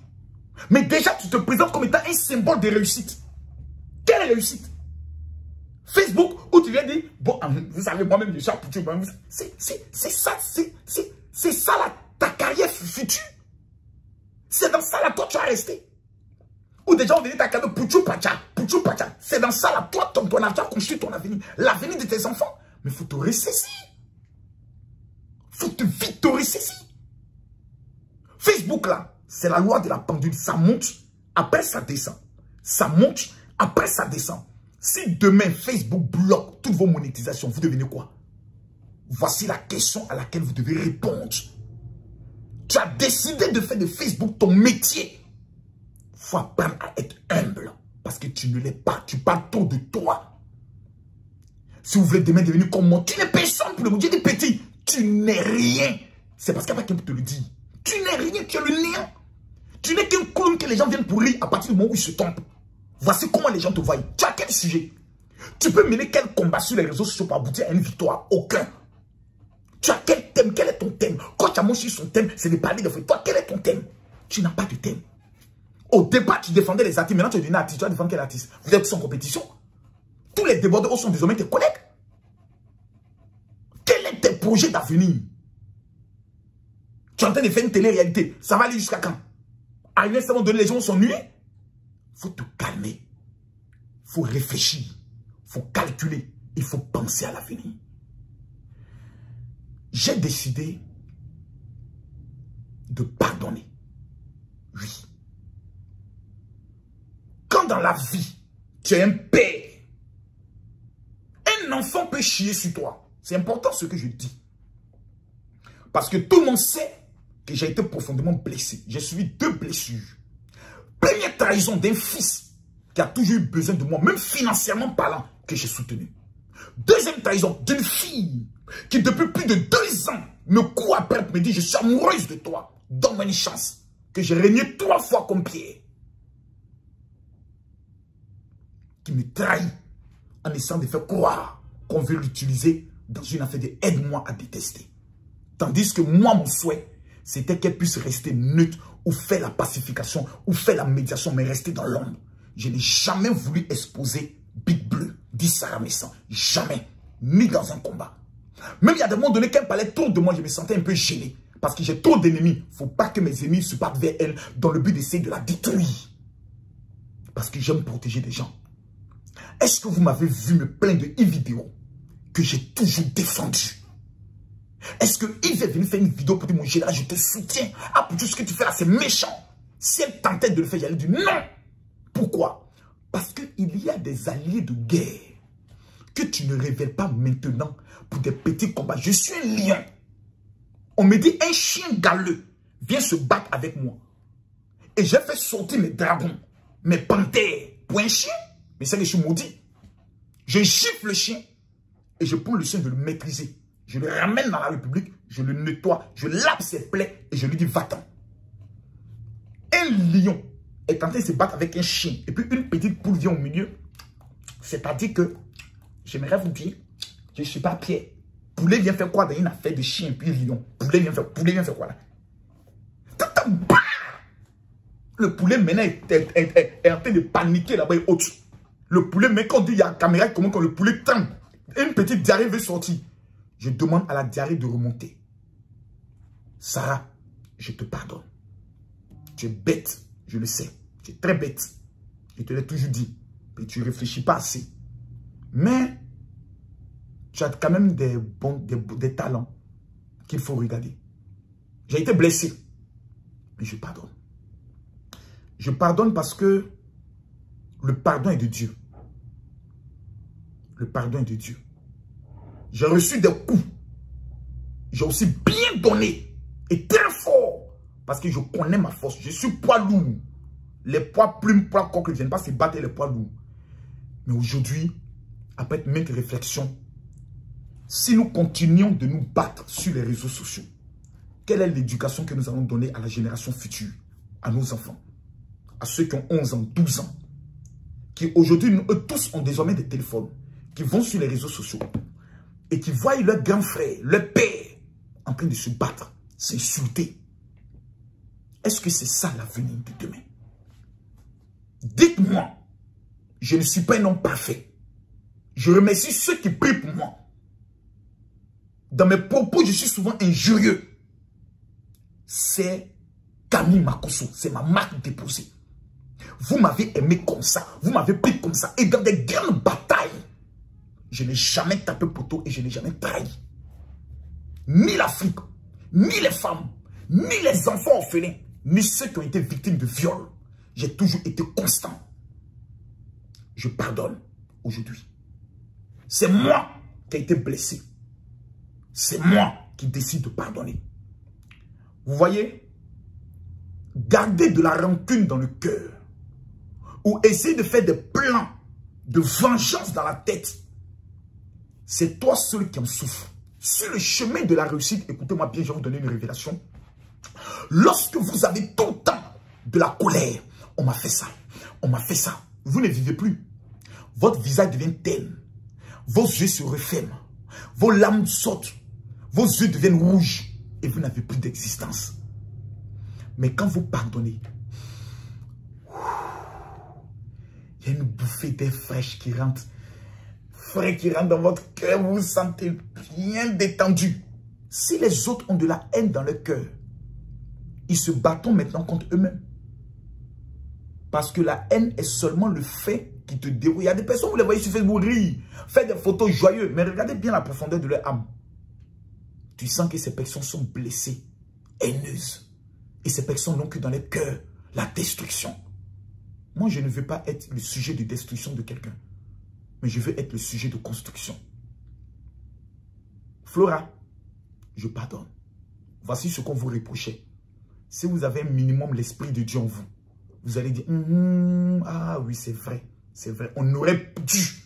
Mais déjà, tu te présentes comme étant un symbole de réussite. Quelle réussite? Facebook, où tu viens dire, bon, vous savez, moi-même, je suis Apoutou. C'est ça, c'est ça là, ta carrière future. C'est dans ça là, toi, tu as resté. Ou déjà, on dit ta carrière, Poutou Pacha. C'est dans ça là, toi, ton argent construit ton avenir. L'avenir de tes enfants. Mais il faut te ressaisir. Il faut te vite te ressaisir. Facebook là, c'est la loi de la pendule. Ça monte, après ça descend. Ça monte, après ça descend. Si demain Facebook bloque toutes vos monétisations, vous devenez quoi? Voici la question à laquelle vous devez répondre. Tu as décidé de faire de Facebook ton métier. Il faut apprendre à être humble. Parce que tu ne l'es pas. Tu parles trop de toi. Si vous voulez demain devenir comme moi, tu n'es personne pour le dire des petits. Tu n'es rien. C'est parce qu'il n'y a pas quelqu'un qui te le dit. Tu n'es rien, tu es le néant. Tu n'es qu'un clown que les gens viennent pour rire à partir du moment où ils se trompent. Voici comment les gens te voient. Tu as quel sujet? Tu peux mener quel combat sur les réseaux sociaux pour aboutir à une victoire? Aucun. Tu as quel thème? Quel est ton thème? Quand tu as montré son thème, c'est de parler de feu. Toi, quel est ton thème? Tu n'as pas de thème. Au départ, tu défendais les artistes. Maintenant, tu es devenu artiste. Tu vas défendre quel artiste? Vous êtes tous en compétition. Tous les débordeurs sont désormais tes collègues. Quel est tes projets d'avenir? Tu es en train de faire une télé-réalité. Ça va aller jusqu'à quand? À une instant donné, les gens s'ennuient. Il faut te calmer. Il faut réfléchir. Il faut calculer. Il faut penser à l'avenir. J'ai décidé de pardonner. Oui. Quand dans la vie, tu es un père, un enfant peut chier sur toi. C'est important ce que je dis. Parce que tout le monde sait que j'ai été profondément blessé. J'ai subi 2 blessures. Première trahison d'un fils qui a toujours eu besoin de moi, même financièrement parlant, que j'ai soutenu. Deuxième trahison d'une fille qui depuis plus de 2 ans me court après pour me dire je suis amoureuse de toi. Donne-moi une chance. Que j'ai régné 3 fois comme Pierre. Qui me trahit en essayant de faire croire qu'on veut l'utiliser dans une affaire de aide-moi à détester. Tandis que moi, mon souhait, c'était qu'elle puisse rester neutre ou faire la pacification ou faire la médiation, mais rester dans l'ombre. Je n'ai jamais voulu exposer Big Bleu, dit Sarah Messan. Jamais. Ni dans un combat. Même il y a des moments donnés qu'elle parlait trop de moi, je me sentais un peu gêné. Parce que j'ai trop d'ennemis. Il ne faut pas que mes ennemis se battent vers elle dans le but d'essayer de la détruire. Parce que j'aime protéger des gens. Est-ce que vous m'avez vu me plaindre de vidéo que j'ai toujours défendu? Est-ce que Yves est venu faire une vidéo pour dire mon général, je te soutiens. Ah, pour tout ce que tu fais là, c'est méchant. Si elle tentait de le faire, j'allais dire non. Pourquoi? Parce qu'il y a des alliés de guerre que tu ne révèles pas maintenant pour des petits combats. Je suis un lion. On me dit un chien galeux vient se battre avec moi. Et j'ai fait sortir mes dragons, mes panthères pour un chien. Mais c'est que je suis maudit. Je gifle le chien et je prends le chien, je le maîtriser. Je le ramène dans la République, je le nettoie, je lave ses plaies et je lui dis va-t'en. Un lion est en train de se battre avec un chien et puis une petite poule vient au milieu. C'est-à-dire que j'aimerais vous dire, je ne suis pas Pierre. Poulet vient faire quoi dans une affaire de chien puis lion? Poulet vient faire quoi là? Le poulet maintenant est en train de paniquer là-bas et autres. Le poulet, mais quand on dit il y a la caméra, comment quand le poulet tend, une petite diarrhée veut sortir. Je demande à la diarrhée de remonter. Sarah, je te pardonne. Tu es bête, je le sais. Tu es très bête. Je te l'ai toujours dit. Et tu ne réfléchis pas assez. Mais tu as quand même des talents qu'il faut regarder. J'ai été blessé. Mais je pardonne. Je pardonne parce que le pardon est de Dieu. Le pardon est de Dieu. J'ai reçu des coups. J'ai aussi bien donné et très fort Parce que je connais ma force. Je suis poids lourd. Les poids plumes, poids coq ne viennent pas se battre les poids lourds. Mais aujourd'hui, après maintes réflexions, si nous continuons de nous battre sur les réseaux sociaux, quelle est l'éducation que nous allons donner à la génération future, à nos enfants, à ceux qui ont 11 ans, 12 ans, qui aujourd'hui, eux tous ont désormais des téléphones, qui vont sur les réseaux sociaux et qui voient leur grand frère, leur père, en train de se battre, s'insulter. Est-ce que c'est ça l'avenir de demain? Dites-moi, je ne suis pas un homme parfait. Je remercie ceux qui prient pour moi. Dans mes propos, je suis souvent injurieux. C'est Camille Makosso, c'est ma marque déposée. Vous m'avez aimé comme ça, vous m'avez pris comme ça. Et dans des grandes batailles, je n'ai jamais tapé poteau et je n'ai jamais trahi. Ni l'Afrique, ni les femmes, ni les enfants orphelins, ni ceux qui ont été victimes de viol. J'ai toujours été constant. Je pardonne aujourd'hui. C'est moi qui ai été blessé. C'est moi qui décide de pardonner. Vous voyez, garder de la rancune dans le cœur ou essayer de faire des plans de vengeance dans la tête, c'est toi seul qui en souffre. Sur le chemin de la réussite, écoutez-moi bien, je vais vous donner une révélation. Lorsque vous avez tout le temps de la colère, on m'a fait ça, on m'a fait ça, vous ne vivez plus. Votre visage devient terne, vos yeux se referment, vos larmes sortent, vos yeux deviennent rouges et vous n'avez plus d'existence. Mais quand vous pardonnez, il y a une bouffée d'air fraîche qui rentre. Frais qui rentre dans votre cœur, vous vous sentez bien détendu. Si les autres ont de la haine dans leur cœur, ils se battent maintenant contre eux-mêmes. Parce que la haine est seulement le fait qui te déroule. Il y a des personnes, vous les voyez sur Facebook rire, faire des photos joyeuses, mais regardez bien la profondeur de leur âme. Tu sens que ces personnes sont blessées, haineuses. Et ces personnes n'ont que dans leur cœur la destruction. Moi, je ne veux pas être le sujet de destruction de quelqu'un. Mais je veux être le sujet de construction. Flora, je pardonne. Voici ce qu'on vous reprochait. Si vous avez un minimum l'esprit de Dieu en vous, vous allez dire, ah oui, c'est vrai, c'est vrai. On aurait dû,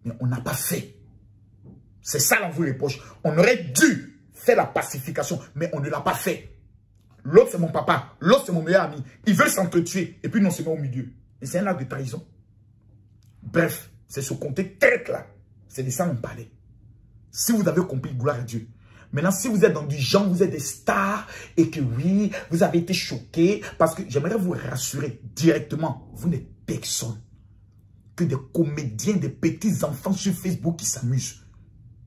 mais on n'a pas fait. C'est ça qu'on vous reproche. On aurait dû faire la pacification, mais on ne l'a pas fait. L'autre, c'est mon papa. L'autre, c'est mon meilleur ami. Il veut s'entretuer. Et puis, non, c'est moi au milieu. Et c'est un acte de trahison. Bref, c'est ce côté tête-là. C'est de ça qu'on parlait. Si vous avez compris, gloire à Dieu. Maintenant, si vous êtes dans du genre, vous êtes des stars et que oui, vous avez été choqués, parce que j'aimerais vous rassurer directement, vous n'êtes personne. Que des comédiens, des petits enfants sur Facebook qui s'amusent.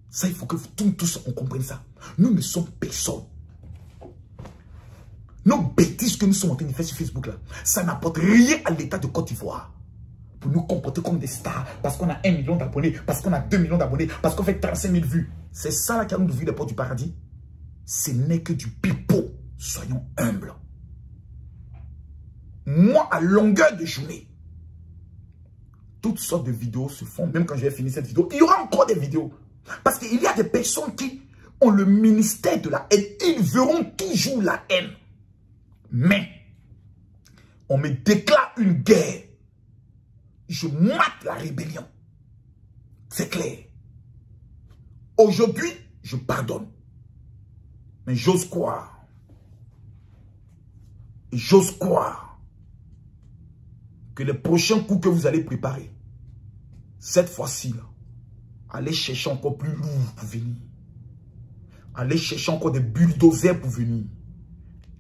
Ça, il faut que tous on comprenne ça. Nous ne sommes personne. Nos bêtises que nous sommes en train de faire sur Facebook, là, ça n'apporte rien à l'État de Côte d'Ivoire. Pour nous comporter comme des stars, parce qu'on a 1 million d'abonnés, parce qu'on a 2 millions d'abonnés, parce qu'on fait 35 000 vues. C'est ça là qui a nous ouvert les portes du paradis. Ce n'est que du pipeau. Soyons humbles. Moi, à longueur de journée, toutes sortes de vidéos se font. Même quand je vais finir cette vidéo, il y aura encore des vidéos. Parce qu'il y a des personnes qui ont le ministère de la haine. Ils verront toujours la haine. Mais, on me déclare une guerre. Je mate la rébellion. C'est clair. Aujourd'hui, je pardonne. Mais j'ose croire. Et j'ose croire que les prochains coups que vous allez préparer, cette fois-ci, allez chercher encore plus lourd pour venir. Allez chercher encore des bulldozers pour venir.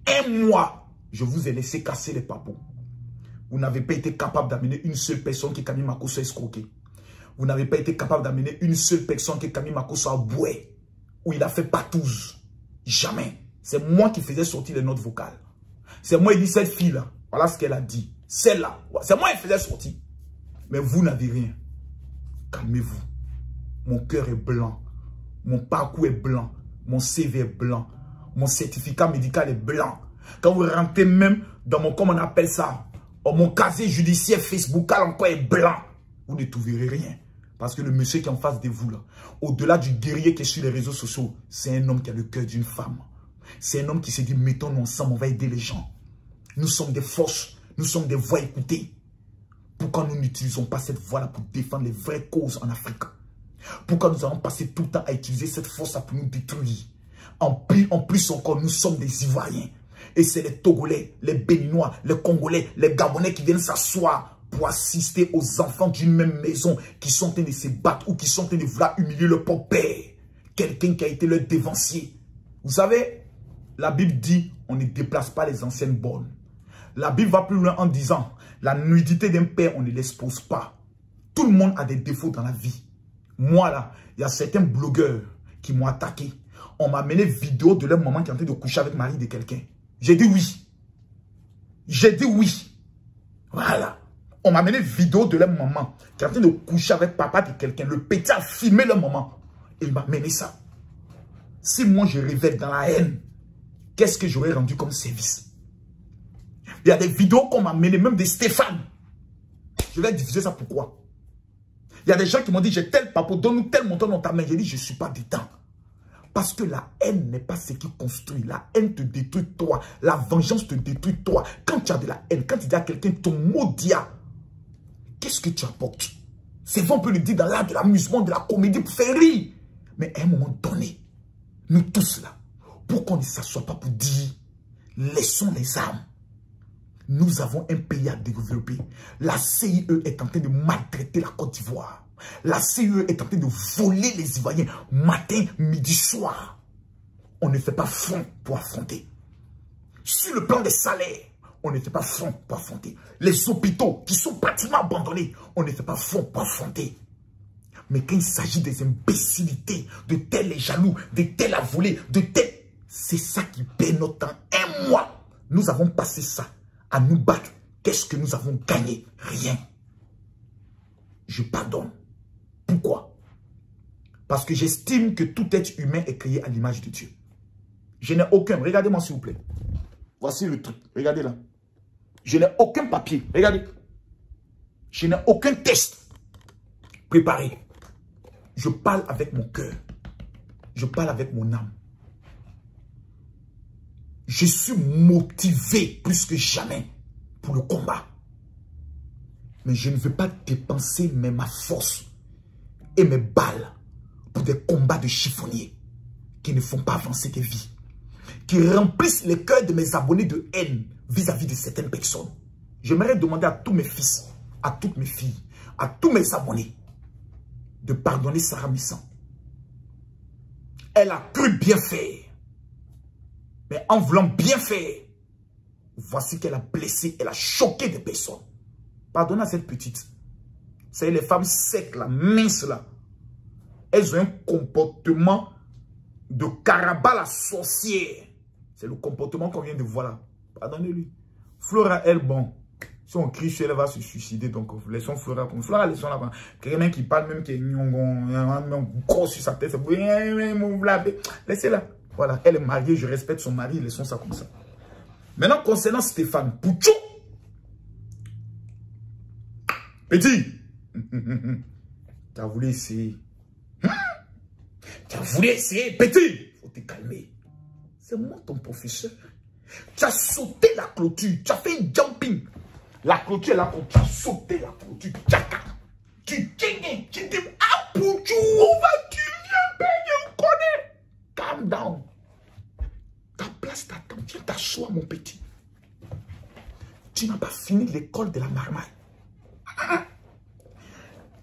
Un mois, je vous ai laissé casser les papous. Vous n'avez pas été capable d'amener une seule personne qui Camille Makosso a escroqué. Vous n'avez pas été capable d'amener une seule personne qui Camille Makosso a boué. Où il a fait patouze. Jamais. C'est moi qui faisais sortir les notes vocales. C'est moi qui dit cette fille-là. Voilà ce qu'elle a dit. Celle-là. C'est moi qui faisais sortir. Mais vous n'avez rien. Calmez-vous. Mon cœur est blanc. Mon parcours est blanc. Mon CV est blanc. Mon certificat médical est blanc. Quand vous rentrez même dans mon, comment on appelle ça, mon casier judiciaire Facebookal encore est blanc. Vous ne trouverez rien. Parce que le monsieur qui est en face de vous, là, au-delà du guerrier qui est sur les réseaux sociaux, c'est un homme qui a le cœur d'une femme. C'est un homme qui s'est dit, mettons-nous ensemble, on va aider les gens. Nous sommes des forces, nous sommes des voix écoutées. Pourquoi nous n'utilisons pas cette voix-là pour défendre les vraies causes en Afrique? Pourquoi nous allons passer tout le temps à utiliser cette force-là pour nous détruire? En plus encore, nous sommes des Ivoiriens. Et c'est les Togolais, les Béninois, les Congolais, les Gabonais qui viennent s'asseoir pour assister aux enfants d'une même maison qui sont en train de se battre ou qui sont en train de vouloir humilier leur propre père. Quelqu'un qui a été leur dévancier. Vous savez, la Bible dit, on ne déplace pas les anciennes bornes. La Bible va plus loin en disant, la nudité d'un père, on ne l'expose pas. Tout le monde a des défauts dans la vie. Moi là, il y a certains blogueurs qui m'ont attaqué. On m'a amené vidéo de leur maman qui est en train de coucher avec le mari de quelqu'un. J'ai dit oui. J'ai dit oui. Voilà. On m'a amené vidéo de leur maman qui est en train de coucher avec papa de quelqu'un. Le petit a filmé leur maman. Et il m'a amené ça. Si moi je révèle dans la haine, qu'est-ce que j'aurais rendu comme service? Il y a des vidéos qu'on m'a amené, même de Stéphane. Je vais diffuser ça pourquoi? Il y a des gens qui m'ont dit, j'ai tel papo, donne-nous tel montant dans ta main. J'ai dit, je ne suis pas dedans. Parce que la haine n'est pas ce qui construit. La haine te détruit toi. La vengeance te détruit toi. Quand tu as de la haine, quand tu dis à quelqu'un, ton maudit, qu'est-ce que tu apportes? C'est vrai, on peut le dire dans l'art de l'amusement, de la comédie pour faire rire. Mais à un moment donné, nous tous là, pour qu'on ne s'assoie pas pour dire, laissons les armes. Nous avons un pays à développer. La CIE est en train de maltraiter la Côte d'Ivoire. La CIE est en train de voler les Ivoiriens matin, midi, soir. On ne fait pas front pour affronter. Sur le plan des salaires, on ne fait pas front pour affronter. Les hôpitaux qui sont pratiquement abandonnés, on ne fait pas front pour affronter. Mais quand il s'agit des imbécilités, de tel est jaloux, de tel a volé, de tel... C'est ça qui paie notre temps. Un mois, nous avons passé ça à nous battre. Qu'est-ce que nous avons gagné? Rien. Je pardonne. Pourquoi? Parce que j'estime que tout être humain est créé à l'image de Dieu. Je n'ai aucun... Regardez-moi s'il vous plaît. Voici le truc. Regardez là. Je n'ai aucun papier. Regardez. Je n'ai aucun test préparé. Je parle avec mon cœur. Je parle avec mon âme. Je suis motivé plus que jamais pour le combat. Mais je ne veux pas dépenser ma force et mes balles pour des combats de chiffonniers qui ne font pas avancer des vies. Qui remplissent les cœurs de mes abonnés de haine vis-à-vis de certaines personnes. J'aimerais demander à tous mes fils, à toutes mes filles, à tous mes abonnés de pardonner Sarah Missant. Elle a cru bien faire. Mais en voulant bien faire, voici qu'elle a blessé, elle a choqué des personnes. Pardonnez à cette petite. C'est les femmes secs, là, minces, là. Elles ont un comportement de Caraba la sorcière. C'est le comportement qu'on vient de voir là. Pardonnez-lui. Flora, elle, bon. Si on crie sur elle, va se suicider. Donc, laissons Flora comme Flora, laissons là. Quelqu'un qui parle même, qui est un gros sur sa tête. Laissez-la. Voilà, elle est mariée, je respecte son mari, laissons ça comme ça. Maintenant, concernant Stéphane Pouchou. Petit. Tu as voulu essayer. Tu as voulu essayer, petit. Faut te calmer. C'est moi ton professeur. Tu as sauté la clôture. Tu as fait un jumping. La clôture est là, tu as sauté la clôture. Tu dis, ah, Pouchou, on va tuer, on connaît. Calm down. Ta place t'attend. Viens t'asseoir, mon petit. Tu n'as pas fini l'école de la marmaille.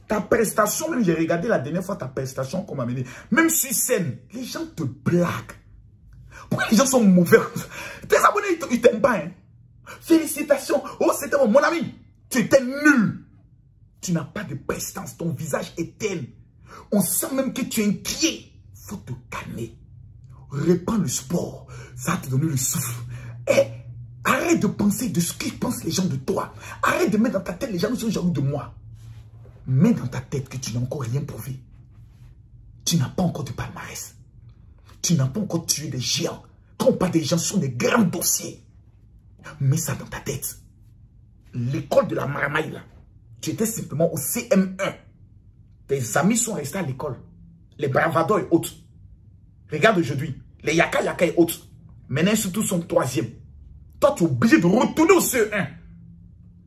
Ta prestation, même j'ai regardé la dernière fois ta prestation qu'on m'a amené. Même sur scène, les gens te blaguent. Pourquoi les gens sont mauvais? Tes abonnés, ils t'aiment pas. Hein? Félicitations. Oh, c'était mon ami. Tu étais nul. Tu n'as pas de prestance. Ton visage est tel. On sent même que tu es inquiet. Faut te calmer. Répands le sport. Ça va te donner le souffle. Et arrête de penser de ce que pensent les gens de toi. Arrête de mettre dans ta tête les gens qui sont jaloux de moi. Mets dans ta tête que tu n'as encore rien prouvé. Tu n'as pas encore de palmarès. Tu n'as pas encore tué des géants. Quand on parle des gens, ce sont des grands dossiers. Mets ça dans ta tête. L'école de la marmaille, là, tu étais simplement au CM1. Tes amis sont restés à l'école. Les Bravado et autres. Regarde aujourd'hui, les Yaka Yaka et autres. Maintenant, surtout son 3e. Toi, tu es obligé de retourner au CE1.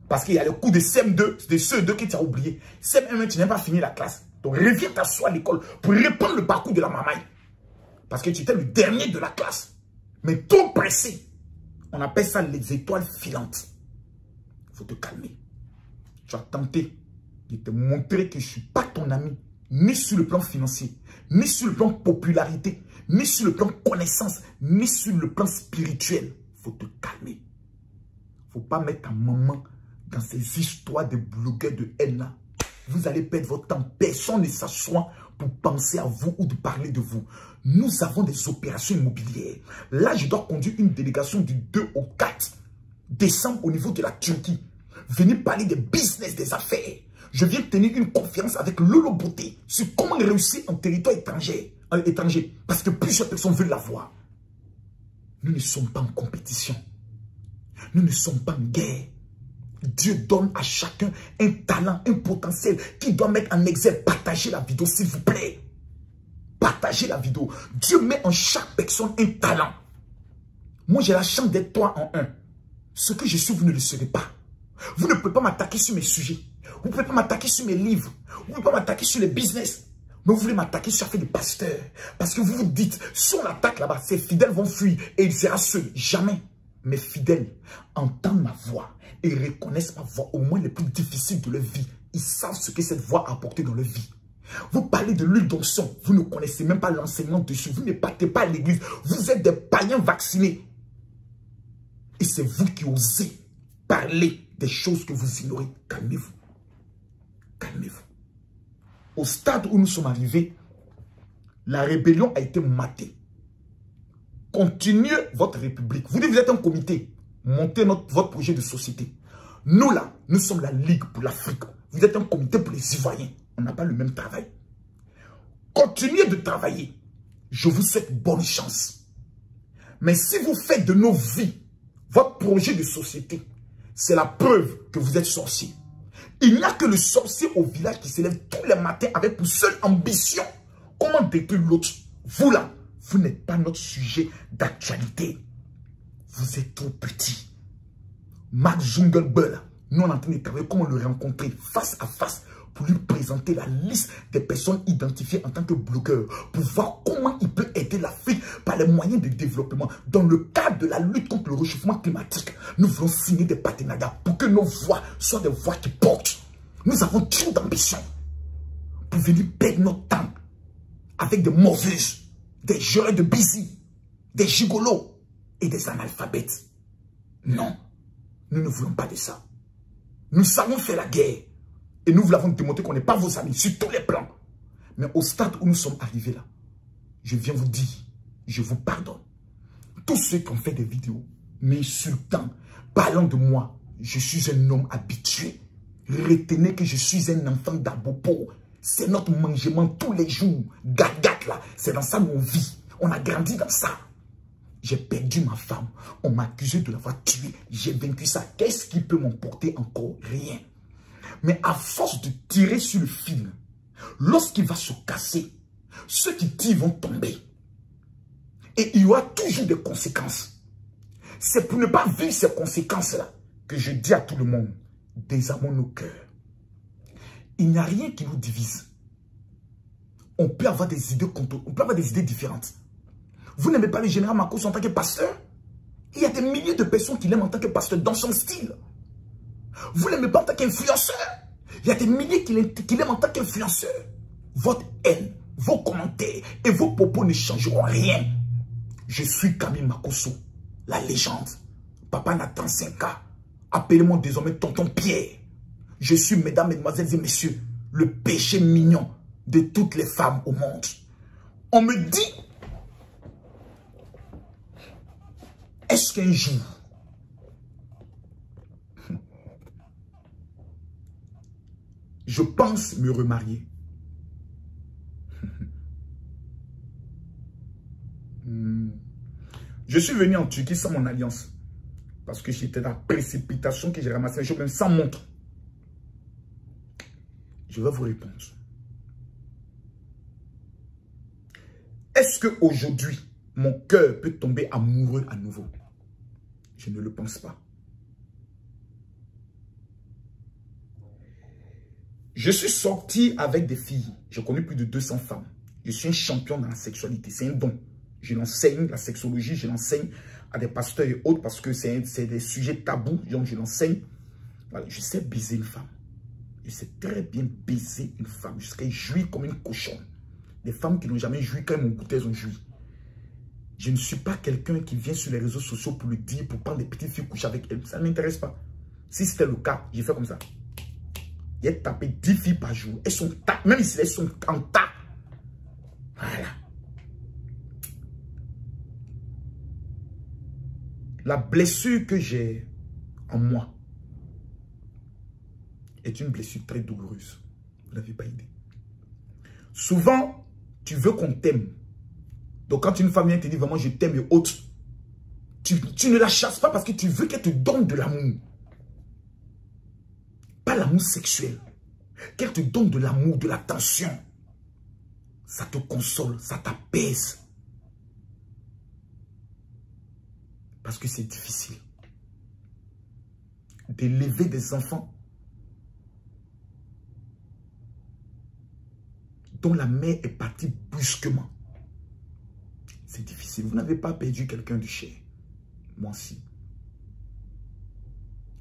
Parce qu'il y a le cours de CM2, de CE2 que tu as oublié. CM1, tu n'as pas fini la classe. Donc, reviens t'asseoir à l'école pour reprendre le parcours de la mamaille. Parce que tu étais le dernier de la classe. Mais trop pressé. On appelle ça les étoiles filantes. Il faut te calmer. Tu as tenté de te montrer que je ne suis pas ton ami. Ni sur le plan financier, ni sur le plan popularité, ni sur le plan connaissance, ni sur le plan spirituel. Il faut te calmer. Il ne faut pas mettre ta maman dans ces histoires de blogueurs de haine là. Vous allez perdre votre temps. Personne ne s'assoit pour penser à vous ou de parler de vous. Nous avons des opérations immobilières. Là, je dois conduire une délégation du 2 au 4 décembre au niveau de la Turquie. Venez parler des business, des affaires. Je viens tenir une conférence avec Lolo Beauté sur comment réussir en territoire étranger. Parce que plusieurs personnes veulent la voir. Nous ne sommes pas en compétition. Nous ne sommes pas en guerre. Dieu donne à chacun un talent, un potentiel qu'il doit mettre en exergue. Partagez la vidéo, s'il vous plaît. Partagez la vidéo. Dieu met en chaque personne un talent. Moi, j'ai la chance d'être 3 en 1. Ce que je suis, vous ne le serez pas. Vous ne pouvez pas m'attaquer sur mes sujets. Vous ne pouvez pas m'attaquer sur mes livres. Vous ne pouvez pas m'attaquer sur les business. Mais vous voulez m'attaquer sur l'affaire de pasteur. Parce que vous vous dites, si on l'attaque là-bas, ses fidèles vont fuir et il sera seul. Jamais. Mes fidèles entendent ma voix et reconnaissent ma voix au moins les plus difficiles de leur vie. Ils savent ce que cette voix a apporté dans leur vie. Vous parlez de l'huile d'onction. Vous ne connaissez même pas l'enseignement dessus. Vous ne partez pas à l'église. Vous êtes des païens vaccinés. Et c'est vous qui osez parler des choses que vous ignorez. Calmez-vous. Calmez-vous. Au stade où nous sommes arrivés, la rébellion a été matée. Continuez votre république. Vous dites vous êtes un comité. Montez votre projet de société. Nous là, nous sommes la Ligue pour l'Afrique. Vous êtes un comité pour les Ivoiriens. On n'a pas le même travail. Continuez de travailler. Je vous souhaite bonne chance. Mais si vous faites de nos vies votre projet de société, c'est la preuve que vous êtes sorcier. Il n'y a que le sorcier au village qui se lève tous les matins avec pour seule ambition comment détruire l'autre. Vous là, vous n'êtes pas notre sujet d'actualité. Vous êtes trop petit. Mark Zuckerberg, nous on est en train de travailler comment le rencontrer face à face pour lui présenter la liste des personnes identifiées en tant que blogueur, pour voir comment il peut aider l'Afrique par les moyens de développement. Dans le cadre de la lutte contre le réchauffement climatique, nous voulons signer des partenariats pour que nos voix soient des voix qui portent. Nous avons trop d'ambition pour venir perdre notre temps avec des mauvaises, des jurés de busy, des gigolos et des analphabètes. Non, nous ne voulons pas de ça. Nous savons faire la guerre. Et nous vous l'avons démontré qu'on n'est pas vos amis sur tous les plans. Mais au stade où nous sommes arrivés là, je viens vous dire, je vous pardonne. Tous ceux qui ont fait des vidéos m'insultant, parlant de moi, je suis un homme habitué. Retenez que je suis un enfant d'Abopo. C'est notre mangement tous les jours. Gagat là, c'est dans ça qu'on vit. On a grandi dans ça. J'ai perdu ma femme. On m'a accusé de l'avoir tuée. J'ai vaincu ça. Qu'est-ce qui peut m'emporter encore? Rien. Mais à force de tirer sur le fil, lorsqu'il va se casser, ceux qui tirent vont tomber. Et il y aura toujours des conséquences. C'est pour ne pas vivre ces conséquences-là que je dis à tout le monde, désarmons nos cœurs. Il n'y a rien qui nous divise. On peut avoir des idées contre, on peut avoir des idées différentes. Vous n'aimez pas le général Makosso en tant que pasteur? Il y a des milliers de personnes qui l'aiment en tant que pasteur dans son style. Vous l'aimez pas en tant qu'influenceur? Il y a des milliers qui l'aiment en tant qu'influenceur. Votre haine, vos commentaires et vos propos ne changeront rien. Je suis Camille Makosso, la légende. Papa Nathan 5K. Appelez-moi désormais tonton Pierre. Je suis, mesdames, mesdemoiselles et messieurs, le péché mignon de toutes les femmes au monde. On me dit, est-ce qu'un jour, je pense me remarier? Je suis venu en Turquie sans mon alliance. Parce que j'étais dans la précipitation que j'ai ramassé un jour même sans montre. Je vais vous répondre. Est-ce qu'aujourd'hui, mon cœur peut tomber amoureux à nouveau. Je ne le pense pas. Je suis sorti avec des filles. J'ai connu plus de 200 femmes. Je suis un champion dans la sexualité. C'est un don. Je l'enseigne, la sexologie, je l'enseigne à des pasteurs et autres parce que c'est des sujets tabous. Donc, je l'enseigne. Voilà, je sais baiser une femme. Je sais très bien baiser une femme. Je sais jouir comme une cochonne. Des femmes qui n'ont jamais joui, quand elles m'ont goûté, elles ont joui. Je ne suis pas quelqu'un qui vient sur les réseaux sociaux pour le dire, pour prendre des petites filles coucher avec elles. Ça ne m'intéresse pas. Si c'était le cas, j'ai fait comme ça. J'ai tapé 10 filles par jour. Elles sont tas. Même si elles sont en tas. Voilà. La blessure que j'ai en moi est une blessure très douloureuse. Vous n'avez pas idée. Souvent, tu veux qu'on t'aime. Donc, quand une femme vient te dire vraiment je t'aime et autres, tu ne la chasses pas parce que tu veux qu'elle te donne de l'amour. Pas l'amour sexuel. Qu'elle te donne de l'amour, de l'attention. Ça te console, ça t'apaise. Parce que c'est difficile d'élever des enfants dont la mère est partie brusquement. C'est difficile. Vous n'avez pas perdu quelqu'un de cher. Moi aussi.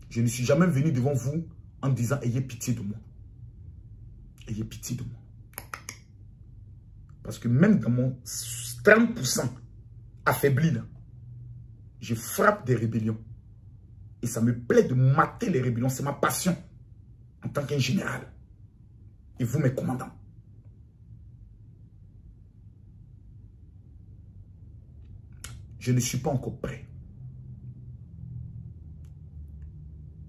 Je ne suis jamais venu devant vous en disant ayez pitié de moi. Ayez pitié de moi. Parce que même dans mon 30% affaibli, là, je frappe des rébellions. Et ça me plaît de mater les rébellions. C'est ma passion en tant qu'un général. Et vous, mes commandants. Je ne suis pas encore prêt.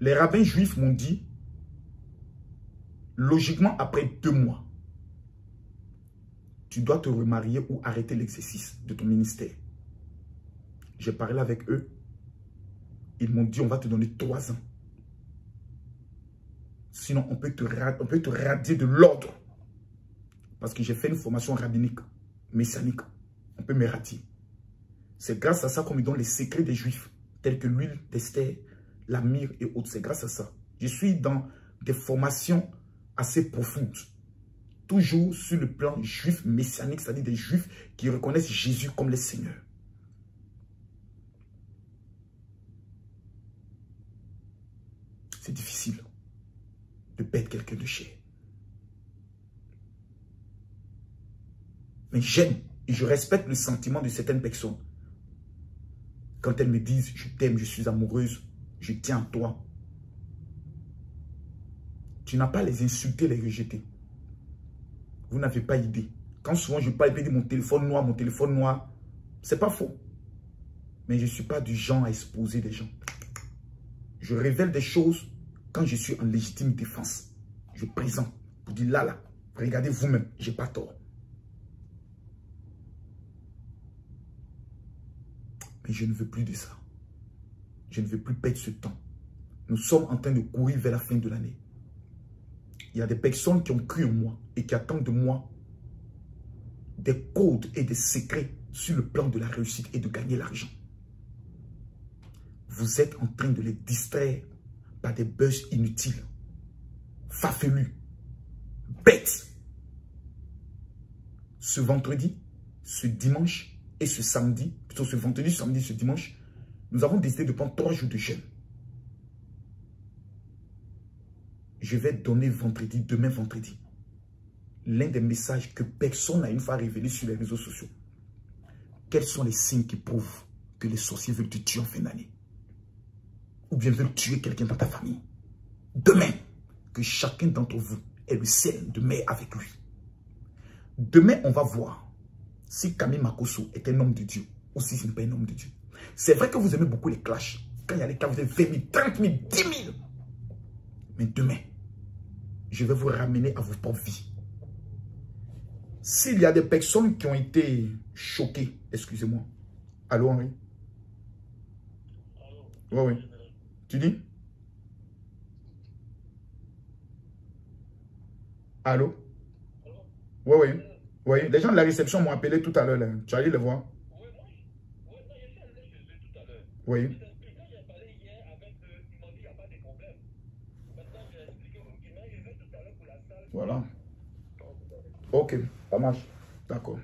Les rabbins juifs m'ont dit, logiquement, après 2 mois, tu dois te remarier ou arrêter l'exercice de ton ministère. J'ai parlé avec eux. Ils m'ont dit, on va te donner 3 ans. Sinon, on peut te radier de l'ordre. Parce que j'ai fait une formation rabbinique, messianique. On peut me radier. C'est grâce à ça qu'on me donne les secrets des Juifs, tels que l'huile d'Esther, la myrrhe et autres. C'est grâce à ça. Je suis dans des formations assez profondes. Toujours sur le plan juif messianique, c'est-à-dire des Juifs qui reconnaissent Jésus comme le Seigneur. C'est difficile de perdre quelqu'un de cher. Mais j'aime et je respecte le sentiment de certaines personnes. Quand elles me disent, je t'aime, je suis amoureuse, je tiens à toi. Tu n'as pas à les insulter, les rejeter. Vous n'avez pas idée. Quand souvent je parle, je dis mon téléphone noir, c'est pas faux. Mais je ne suis pas du genre à exposer des gens. Je révèle des choses quand je suis en légitime défense. Je présente pour dire là, regardez vous-même, je n'ai pas tort. Mais je ne veux plus de ça. Je ne veux plus perdre ce temps. Nous sommes en train de courir vers la fin de l'année. Il y a des personnes qui ont cru en moi et qui attendent de moi des codes et des secrets sur le plan de la réussite et de gagner l'argent. Vous êtes en train de les distraire par des buzz inutiles, farfelus, bêtes. Ce vendredi, ce dimanche et ce samedi, plutôt ce vendredi, ce samedi, ce dimanche, nous avons décidé de prendre 3 jours de jeûne. Je vais donner vendredi, demain vendredi, l'un des messages que personne n'a une fois révélé sur les réseaux sociaux. Quels sont les signes qui prouvent que les sorciers veulent te tuer en fin d'année? Ou bien veulent tuer quelqu'un dans ta famille? Demain, que chacun d'entre vous ait le sel de mer avec lui. Demain, on va voir si Camille Makosso est un homme de Dieu ou si ce n'est pas un homme de Dieu. C'est vrai que vous aimez beaucoup les clashs. Quand il y a les clashs, vous avez 20 000, 30 000, 10 000. Mais demain, je vais vous ramener à vos propres vies. S'il y a des personnes qui ont été choquées, excusez-moi. Allô, Henri? Oui, oui. Tu dis? Allô? Oui, oui. Oui, les gens de la réception m'ont appelé tout à l'heure. Tu allais le voir? Oui. Voilà. Ok, ça marche. D'accord.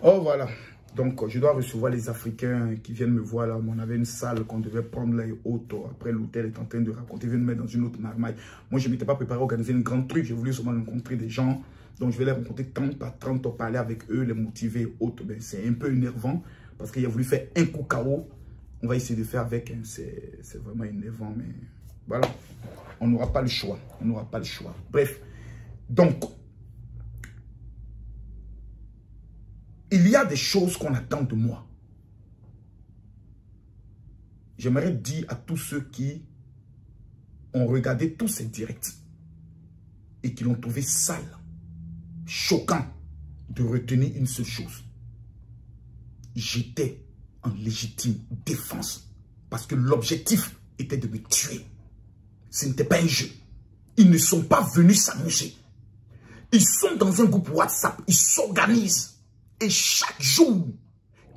Oh, voilà. Donc, je dois recevoir les Africains qui viennent me voir là. On avait une salle qu'on devait prendre là et autres. Après, l'hôtel est en train de raconter. Ils viennent me mettre dans une autre marmaille. Moi, je ne m'étais pas préparé à organiser un grand truc. J'ai voulu seulement rencontrer des gens. Donc, je vais les rencontrer 30 par 30, parler avec eux, les motiver et autres. Ben, c'est un peu énervant parce qu'il a voulu faire un coup KO. On va essayer de faire avec. Hein. C'est vraiment énervant, mais voilà. On n'aura pas le choix. On n'aura pas le choix. Bref. Donc, il y a des choses qu'on attend de moi. J'aimerais dire à tous ceux qui ont regardé tous ces directs et qui l'ont trouvé sale, choquant, de retenir une seule chose. J'étais en légitime défense parce que l'objectif était de me tuer. Ce n'était pas un jeu. Ils ne sont pas venus s'amuser. Ils sont dans un groupe WhatsApp. Ils s'organisent. Et chaque jour,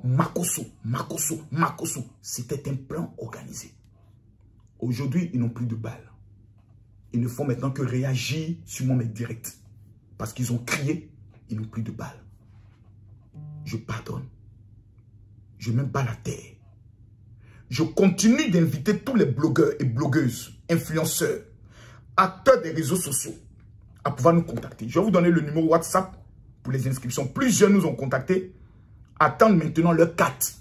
Makosso, Makosso, Makosso, c'était un plan organisé. Aujourd'hui, ils n'ont plus de balles. Ils ne font maintenant que réagir sur mon mec direct. Parce qu'ils ont crié, ils n'ont plus de balles. Je pardonne. Je ne m'aime pas la terre. Je continue d'inviter tous les blogueurs et blogueuses, influenceurs, acteurs des réseaux sociaux à pouvoir nous contacter. Je vais vous donner le numéro WhatsApp pour les inscriptions. Plusieurs nous ont contactés. Attendent maintenant leur carte.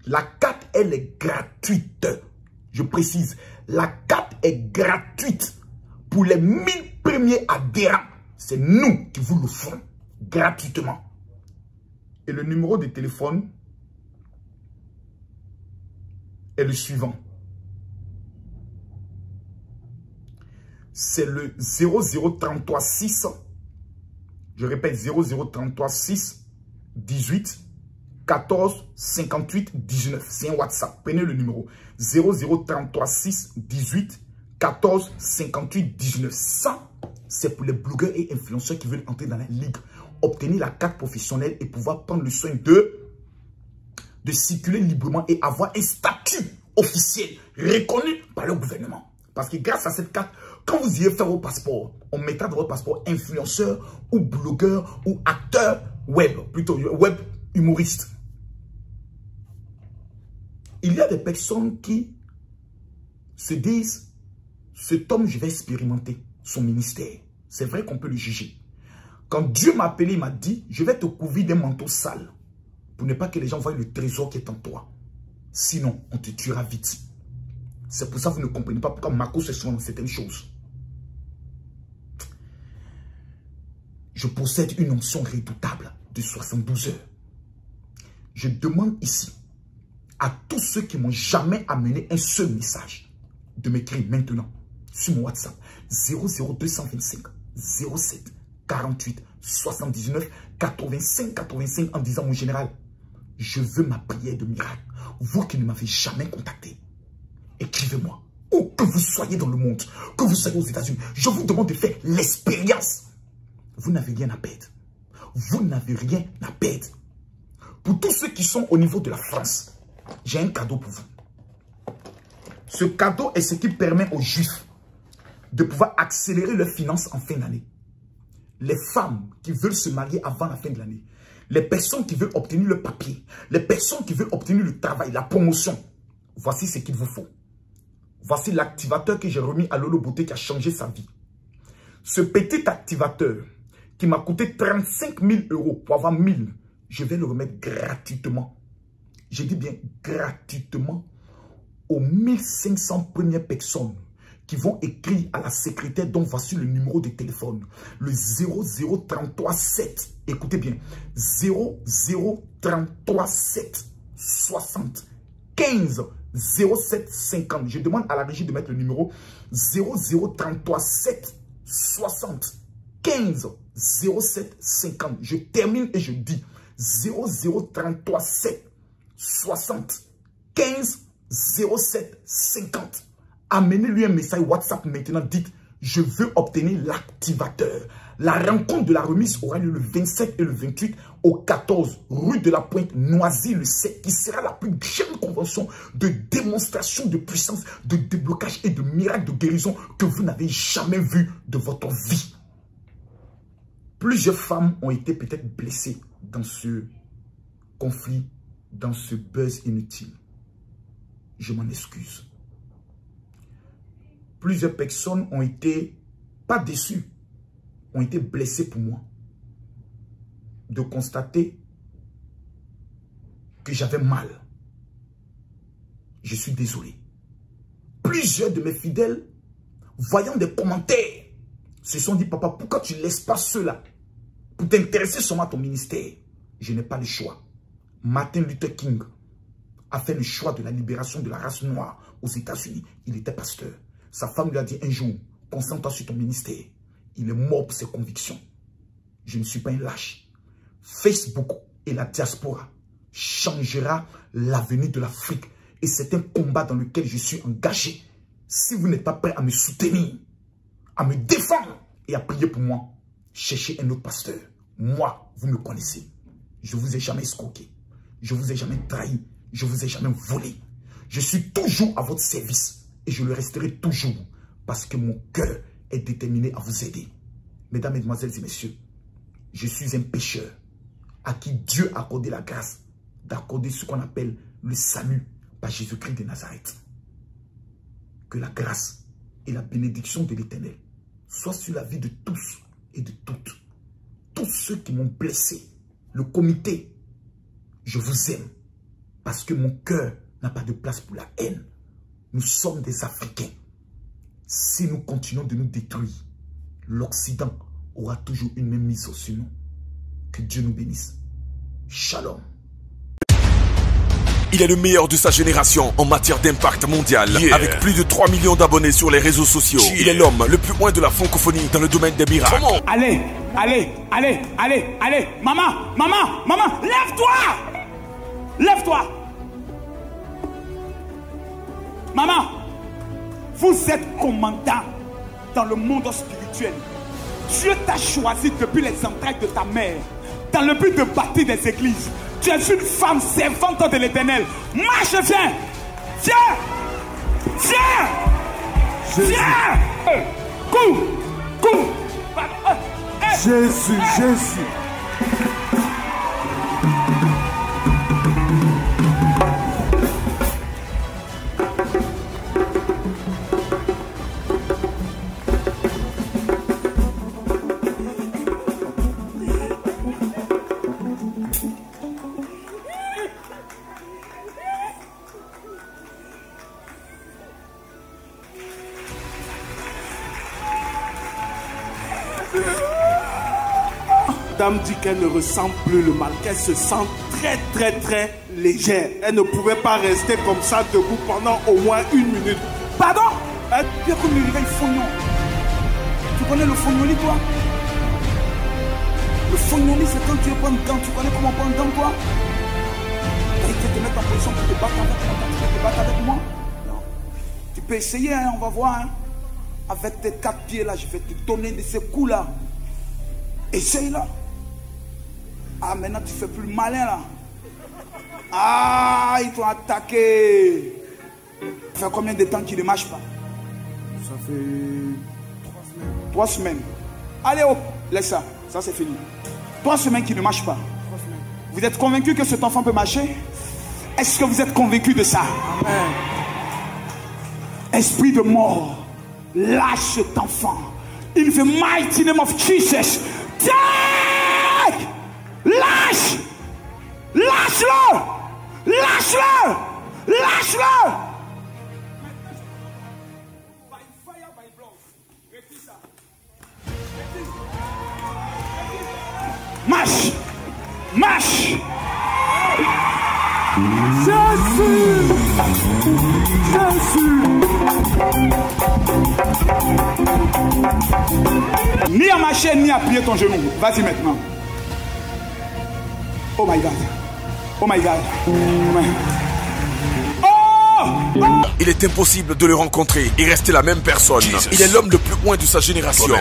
La carte, elle est gratuite. Je précise, la carte est gratuite pour les 1000 premiers adhérents. C'est nous qui vous l'offrons gratuitement. Et le numéro de téléphone est le suivant. C'est le 00336. Je répète, 00336 18 14 58 19. C'est un WhatsApp. Prenez le numéro. 00336 18 14 58 19. Ça, c'est pour les blogueurs et influenceurs qui veulent entrer dans la ligue. Obtenir la carte professionnelle et pouvoir prendre le soin de circuler librement et avoir un statut officiel reconnu par le gouvernement. Parce que grâce à cette carte, quand vous irez faire vos passeports, on mettra dans votre passeport influenceur ou blogueur ou acteur web, plutôt web humoriste. Il y a des personnes qui se disent, cet homme, je vais expérimenter son ministère. C'est vrai qu'on peut le juger. Quand Dieu m'a appelé, il m'a dit, je vais te couvrir d'un manteau sale pour ne pas que les gens voient le trésor qui est en toi. Sinon, on te tuera vite. C'est pour ça que vous ne comprenez pas pourquoi Marco se sent dans certaines choses. Je possède une onction redoutable de 72 heures. Je demande ici à tous ceux qui m'ont jamais amené un seul message de m'écrire maintenant sur mon WhatsApp 00225 07 48 79 85 85 en disant mon général, je veux ma prière de miracle. Vous qui ne m'avez jamais contacté, écrivez-moi. Où que vous soyez dans le monde, que vous soyez aux États-Unis, je vous demande de faire l'expérience. Vous n'avez rien à perdre. Vous n'avez rien à perdre. Pour tous ceux qui sont au niveau de la France, j'ai un cadeau pour vous. Ce cadeau est ce qui permet aux Juifs de pouvoir accélérer leurs finances en fin d'année. Les femmes qui veulent se marier avant la fin de l'année, les personnes qui veulent obtenir le papier, les personnes qui veulent obtenir le travail, la promotion, voici ce qu'il vous faut. Voici l'activateur que j'ai remis à Lolo Beauté qui a changé sa vie. Ce petit activateur qui m'a coûté 35 000 € pour avoir 1000, je vais le remettre gratuitement. Je dis bien gratuitement aux 1500 premières personnes qui vont écrire à la secrétaire dont voici le numéro de téléphone. Le 00337. Écoutez bien. 00337 60 15 07 50. Je demande à la régie de mettre le numéro 00337 60 15 07 50. Je termine et je dis 00337 60 15 07 50. Amenez-lui un message WhatsApp maintenant. Dites, je veux obtenir l'activateur. La rencontre de la remise aura lieu le 27 et le 28 au 14 rue de la Pointe, Noisy-le-Sec, qui sera la plus grande convention de démonstration de puissance, de déblocage et de miracle de guérison que vous n'avez jamais vu de votre vie. Plusieurs femmes ont été peut-être blessées dans ce conflit, dans ce buzz inutile. Je m'en excuse. Plusieurs personnes ont été, pas déçues, ont été blessées pour moi. De constater que j'avais mal. Je suis désolé. Plusieurs de mes fidèles, voyant des commentaires, se sont dit, papa, pourquoi tu ne laisses pas ceux-là pour t'intéresser seulement à ton ministère? Je n'ai pas le choix. Martin Luther King a fait le choix de la libération de la race noire aux États-Unis. Il était pasteur. Sa femme lui a dit un jour, concentre-toi sur ton ministère. Il est mort pour ses convictions. Je ne suis pas un lâche. Facebook et la diaspora changera l'avenir de l'Afrique. Et c'est un combat dans lequel je suis engagé. Si vous n'êtes pas prêt à me soutenir, à me défendre et à prier pour moi, cherchez un autre pasteur. Moi, vous me connaissez. Je ne vous ai jamais escroqué. Je ne vous ai jamais trahi. Je ne vous ai jamais volé. Je suis toujours à votre service. Et je le resterai toujours. Parce que mon cœur est déterminé à vous aider. Mesdames, mesdemoiselles et messieurs, je suis un pécheur à qui Dieu a accordé la grâce d'accorder ce qu'on appelle le salut par Jésus-Christ de Nazareth. Que la grâce et la bénédiction de l'Éternel soient sur la vie de tous et de toutes. Tous ceux qui m'ont blessé, le comité, je vous aime parce que mon cœur n'a pas de place pour la haine. Nous sommes des Africains. Si nous continuons de nous détruire, l'Occident aura toujours une même mise sur nous. Que Dieu nous bénisse. Shalom. Il est le meilleur de sa génération en matière d'impact mondial. Avec plus de 3 millions d'abonnés sur les réseaux sociaux. Il est l'homme le plus loin de la francophonie dans le domaine des miracles. Allez, allez, allez, allez, allez. Maman, maman, maman, lève-toi. Lève-toi. Maman, vous êtes commandant dans le monde spirituel. Dieu t'a choisi depuis les entrailles de ta mère dans le but de bâtir des églises. Tu es une femme servante de l'Éternel. Marche, viens. Viens. Viens. Viens. Cours. Cours. Jésus, Jésus. Dame dit qu'elle ne ressent plus le mal, qu'elle se sent très légère. Elle ne pouvait pas rester comme ça debout pendant au moins 1 minute. Pardon? Tu es comme le réveil fognon. Tu connais le fognoli, toi? Le fognoli, c'est quand tu es pas dedans. Tu connais comment prendre dedans, toi? Tu peux te mettre en position pour te battre avec moi. Tu peux te battre avec moi? Non. Tu peux essayer, hein, on va voir. Hein. Avec tes 4 pieds là, je vais te donner de ces coups là. Essaye là. Ah, maintenant tu fais plus malin là. Ah, ils t'ont attaqué. Ça fait combien de temps qu'il ne marche pas? Ça fait 3 semaines. 3 semaines. Allez hop, laisse ça. Ça c'est fini. 3 semaines qu'il ne marche pas. 3 semaines. Vous êtes convaincu que cet enfant peut marcher? Est-ce que vous êtes convaincu de ça? Amen. Esprit de mort, lâche cet enfant. In the mighty name of Jesus. Take! Lâche! Lâche-le! Lâche-le! Lâche-le! Marche! Marche! Jésus! Jésus! Ni à marcher, ni à plier ton genou. Vas-y maintenant. Oh my God. Oh my God. Oh my... Oh! Oh! Il est impossible de le rencontrer et rester la même personne. Il est l'homme le plus loin de sa génération.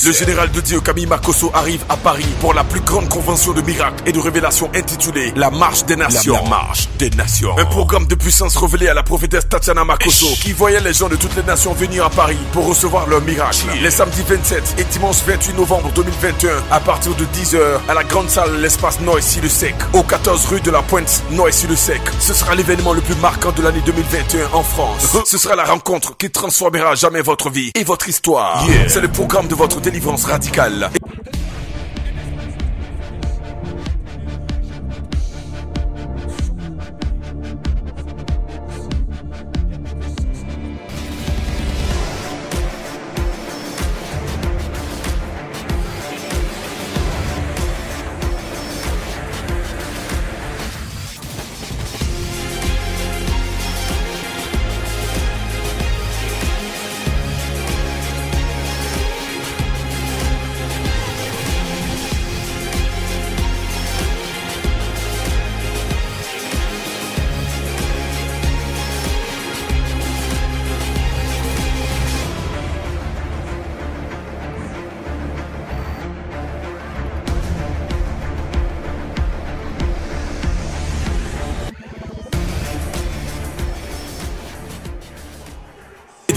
Le général de Dieu Camille Makosso arrive à Paris pour la plus grande convention de miracles et de révélations intitulée La Marche des Nations. La Marche des Nations. Un programme de puissance révélé à la prophétesse Tatiana Makosso qui voyait les gens de toutes les nations venir à Paris pour recevoir leur miracle. Les samedis 27 et dimanche 28 novembre 2021 à partir de 10h à la grande salle L'Espace Noisy-le-Sec au 14 rue de la Pointe Noisy-le-Sec. Ce sera l'événement le plus marquant de l'année 2021 en France. Ce sera la rencontre qui transformera à jamais votre vie et votre histoire. C'est le programme de votre délivrance radicale.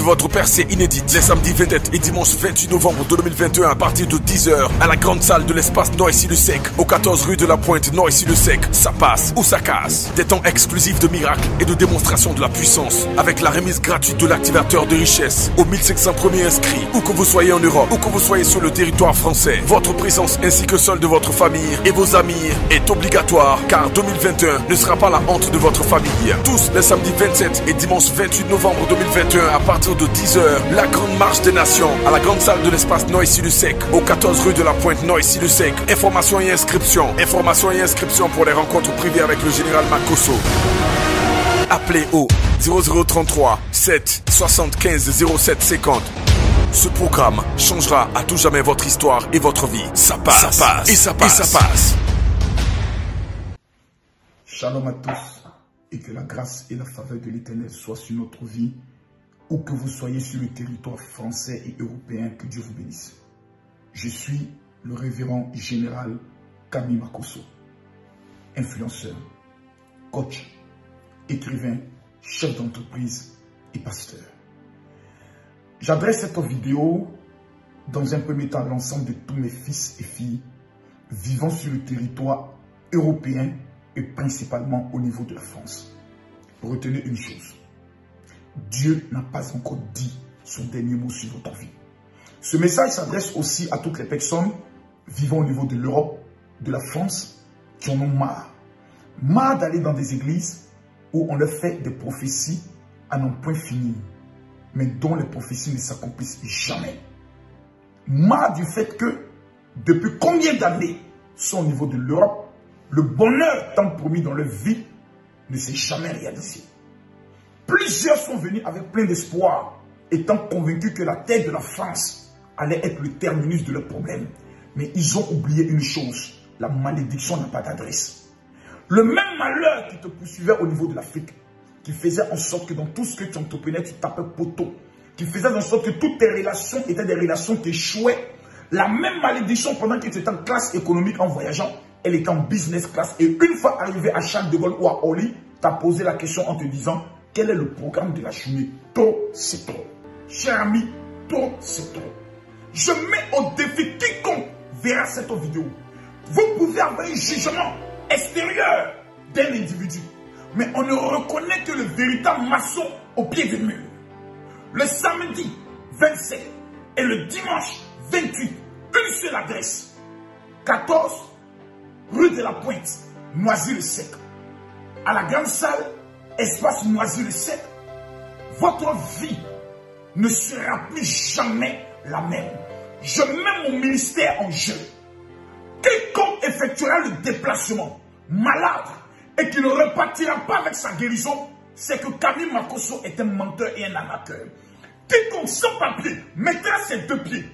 Votre percée inédite les samedis 27 et dimanche 28 novembre 2021 à partir de 10h à la grande salle de l'Espace Noisy-le-Sec au 14 rue de la Pointe Noisy-le-Sec. Ça passe ou ça casse. Des temps exclusifs de miracles et de démonstration de la puissance avec la remise gratuite de l'activateur de richesse aux 1500 premiers inscrits. Où que vous soyez en Europe, où que vous soyez sur le territoire français, votre présence ainsi que celle de votre famille et vos amis est obligatoire car 2021 ne sera pas la honte de votre famille. Tous les samedis 27 et dimanche 28 novembre 2021 à partir de 10h, la grande marche des nations à la grande salle de l'Espace Noisy-le-Sec au 14 rue de la Pointe Noisy-le-Sec. Informations et inscriptions pour les rencontres privées avec le général Makosso. Appelez au 0033 7 75 07 50. Ce programme changera à tout jamais votre histoire et votre vie. Ça passe, et ça passe. Shalom à tous et que la grâce et la faveur de l'Éternel soient sur notre vie. Où que vous soyez sur le territoire français et européen, que Dieu vous bénisse. Je suis le révérend général Camille Makosso, influenceur, coach, écrivain, chef d'entreprise et pasteur. J'adresse cette vidéo dans un premier temps à l'ensemble de tous mes fils et filles vivant sur le territoire européen et principalement au niveau de la France. Retenez une chose. Dieu n'a pas encore dit son dernier mot sur votre vie. Ce message s'adresse aussi à toutes les personnes vivant au niveau de l'Europe, de la France, qui en ont marre. Marre d'aller dans des églises où on leur fait des prophéties à n'en point finir, mais dont les prophéties ne s'accomplissent jamais. Marre du fait que, depuis combien d'années sont au niveau de l'Europe, le bonheur tant promis dans leur vie ne s'est jamais réalisé. Plusieurs sont venus avec plein d'espoir, étant convaincus que la terre de la France allait être le terminus de leurs problèmes. Mais ils ont oublié une chose, la malédiction n'a pas d'adresse. Le même malheur qui te poursuivait au niveau de l'Afrique, qui faisait en sorte que dans tout ce que tu entreprenais, tu tapais poteau, qui faisait en sorte que toutes tes relations étaient des relations qui échouaient, la même malédiction pendant que tu étais en classe économique en voyageant, elle était en business class. Et une fois arrivé à Charles de Gaulle ou à Orly, tu as posé la question en te disant, quel est le programme de la journée? Trop, c'est trop. Cher ami, trop, c'est trop. Je mets au défi quiconque verra cette vidéo. Vous pouvez avoir un jugement extérieur d'un individu, mais on ne reconnaît que le véritable maçon au pied du mur. Le samedi 27 et le dimanche 28, une seule adresse. 14 rue de la Pointe, Noisy-le-Sec. À la grande salle, Espace Noisy-le-Sec, votre vie ne sera plus jamais la même. Je mets mon ministère en jeu. Quiconque effectuera le déplacement malade et qui ne repartira pas avec sa guérison, c'est que Camille Makosso est un menteur et un arnaqueur. Quiconque sans papier mettra ses deux pieds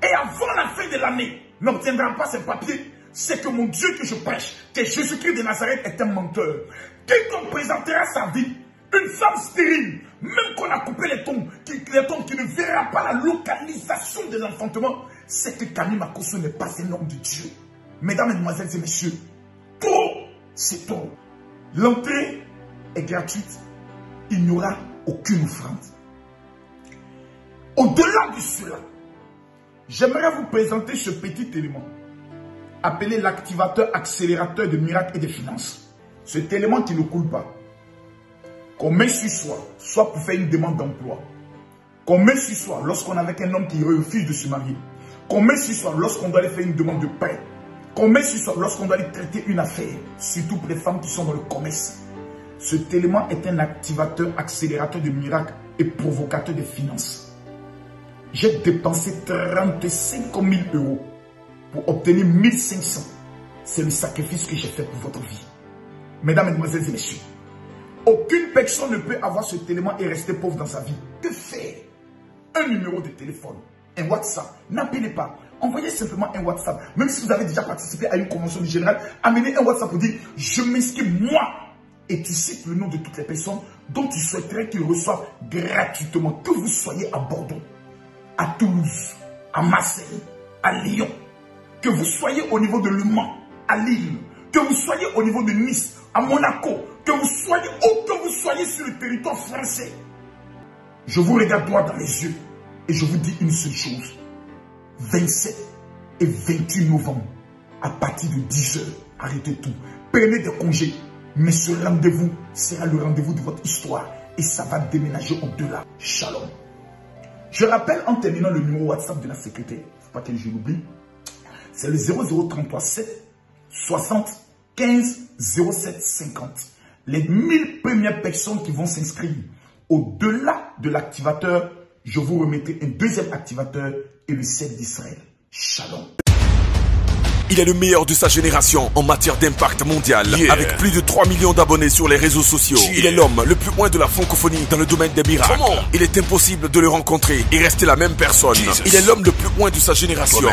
et avant la fin de l'année n'obtiendra pas ses papiers, c'est que mon Dieu que je prêche, que Jésus-Christ de Nazareth est un menteur. Quiconque présentera sa vie, une femme stérile, même qu'on a coupé les tombes qui ne verra pas la localisation de l'enfantement, c'est que Camille Makosso n'est pas un homme de Dieu. Mesdames, Mesdemoiselles et Messieurs, trop, c'est trop. L'entrée est gratuite. Il n'y aura aucune offrande. Au-delà de cela, j'aimerais vous présenter ce petit élément appelé l'activateur accélérateur de miracles et de finances. Cet élément qui ne coule pas, qu'on met sur soi, soit pour faire une demande d'emploi, qu'on met sur soi lorsqu'on est avec un homme qui refuse de se marier, qu'on met sur soi lorsqu'on doit aller faire une demande de prêt, qu'on met sur soi lorsqu'on doit aller traiter une affaire, surtout pour les femmes qui sont dans le commerce. Cet élément est un activateur accélérateur de miracles et provocateur de finances. J'ai dépensé 35 000 € pour obtenir 1500. C'est le sacrifice que j'ai fait pour votre vie. Mesdames, Mesdemoiselles et Messieurs, aucune personne ne peut avoir cet élément et rester pauvre dans sa vie. Que faire? Un numéro de téléphone, un WhatsApp. N'appelez pas. Envoyez simplement un WhatsApp. Même si vous avez déjà participé à une convention du général, amenez un WhatsApp pour dire « Je m'inscris moi ». Et tu cites le nom de toutes les personnes dont tu souhaiterais qu'ils reçoivent gratuitement. Que vous soyez à Bordeaux, à Toulouse, à Marseille, à Lyon, que vous soyez au niveau de Le Mans, à Lille, que vous soyez au niveau de Nice, à Monaco, que vous soyez où que vous soyez sur le territoire français. Je vous regarde droit dans les yeux et je vous dis une seule chose. 27 et 28 novembre, à partir de 10 h, arrêtez tout. Prenez des congés, mais ce rendez-vous sera le rendez-vous de votre histoire et ça va déménager au-delà. Shalom. Je rappelle en terminant le numéro WhatsApp de la secrétaire, il ne faut pas que je l'oublie. C'est le 0033 7 60 15 07 50. Les 1000 premières personnes qui vont s'inscrire au-delà de l'activateur, je vous remettrai un deuxième activateur et le 7 d'Israël. Shalom. Il est le meilleur de sa génération en matière d'impact mondial. Avec plus de 3 millions d'abonnés sur les réseaux sociaux. Il est l'homme le plus loin de la francophonie dans le domaine des miracles. Il est impossible de le rencontrer et rester la même personne. Il est l'homme le plus loin de sa génération.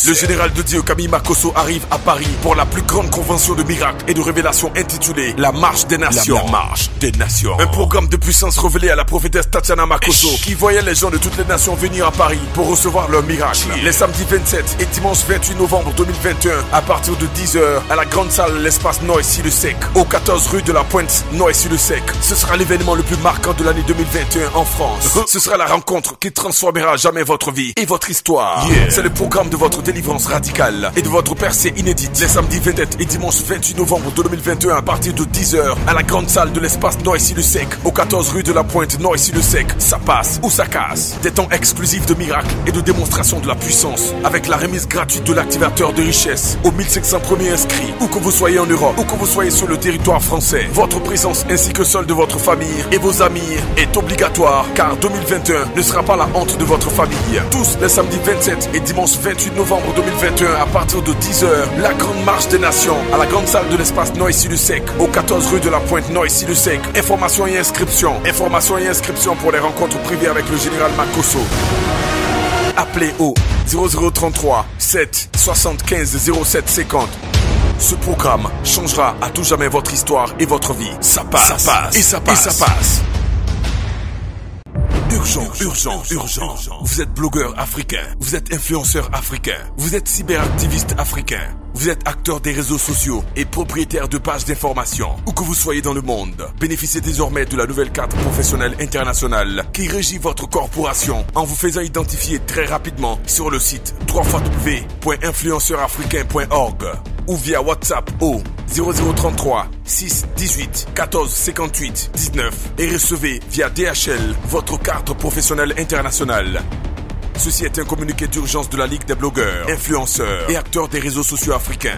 Le général de Dieu Camille Makosso arrive à Paris pour la plus grande convention de miracles et de révélations intitulée La Marche des Nations. La Marche des Nations. Un programme de puissance révélé à la prophétesse Tatiana Makosso qui voyait les gens de toutes les nations venir à Paris pour recevoir leurs miracles. Les samedis 27 et dimanche 28 novembre 2021 à partir de 10 h à la grande salle l'espace Noisy-le-Sec au 14 rue de la Pointe Noisy-le-Sec. Ce sera l'événement le plus marquant de l'année 2021 en France. Ce sera la rencontre qui transformera à jamais votre vie et votre histoire. C'est le programme de votre délivrance radicale et de votre percée inédite. Les samedis 27 et dimanche 28 novembre 2021 à partir de 10 h à la grande salle de l'espace Noisy-le-Sec au 14 rue de la Pointe Noisy-le-Sec. Ça passe ou ça casse. Des temps exclusifs de miracles et de démonstration de la puissance avec la remise gratuite de l'activateur de richesse aux 1500 premiers inscrits. Où que vous soyez en Europe, où que vous soyez sur le territoire français, votre présence ainsi que celle de votre famille et vos amis est obligatoire car 2021 ne sera pas la honte de votre famille. Tous les samedis 27 et dimanche 28 novembre 2021 à partir de 10 h, la grande marche des nations à la grande salle de l'espace Noisy-le-Sec au 14 rue de la Pointe Noisy-le-Sec. Informations et inscriptions pour les rencontres privées avec le général Makosso. Appelez au 0033 7 75 07 50. Ce programme changera à tout jamais votre histoire et votre vie. Ça passe, et ça passe. Urgence. Vous êtes blogueur africain, vous êtes influenceur africain, vous êtes cyberactiviste africain, vous êtes acteur des réseaux sociaux et propriétaire de pages d'information. Où que vous soyez dans le monde, bénéficiez désormais de la nouvelle carte professionnelle internationale qui régit votre corporation en vous faisant identifier très rapidement sur le site www.influenceurafricain.org ou via WhatsApp au 0033 6 18 14 58 19 et recevez via DHL votre carte professionnelle internationale. Ceci est un communiqué d'urgence de la Ligue des blogueurs, influenceurs et acteurs des réseaux sociaux africains.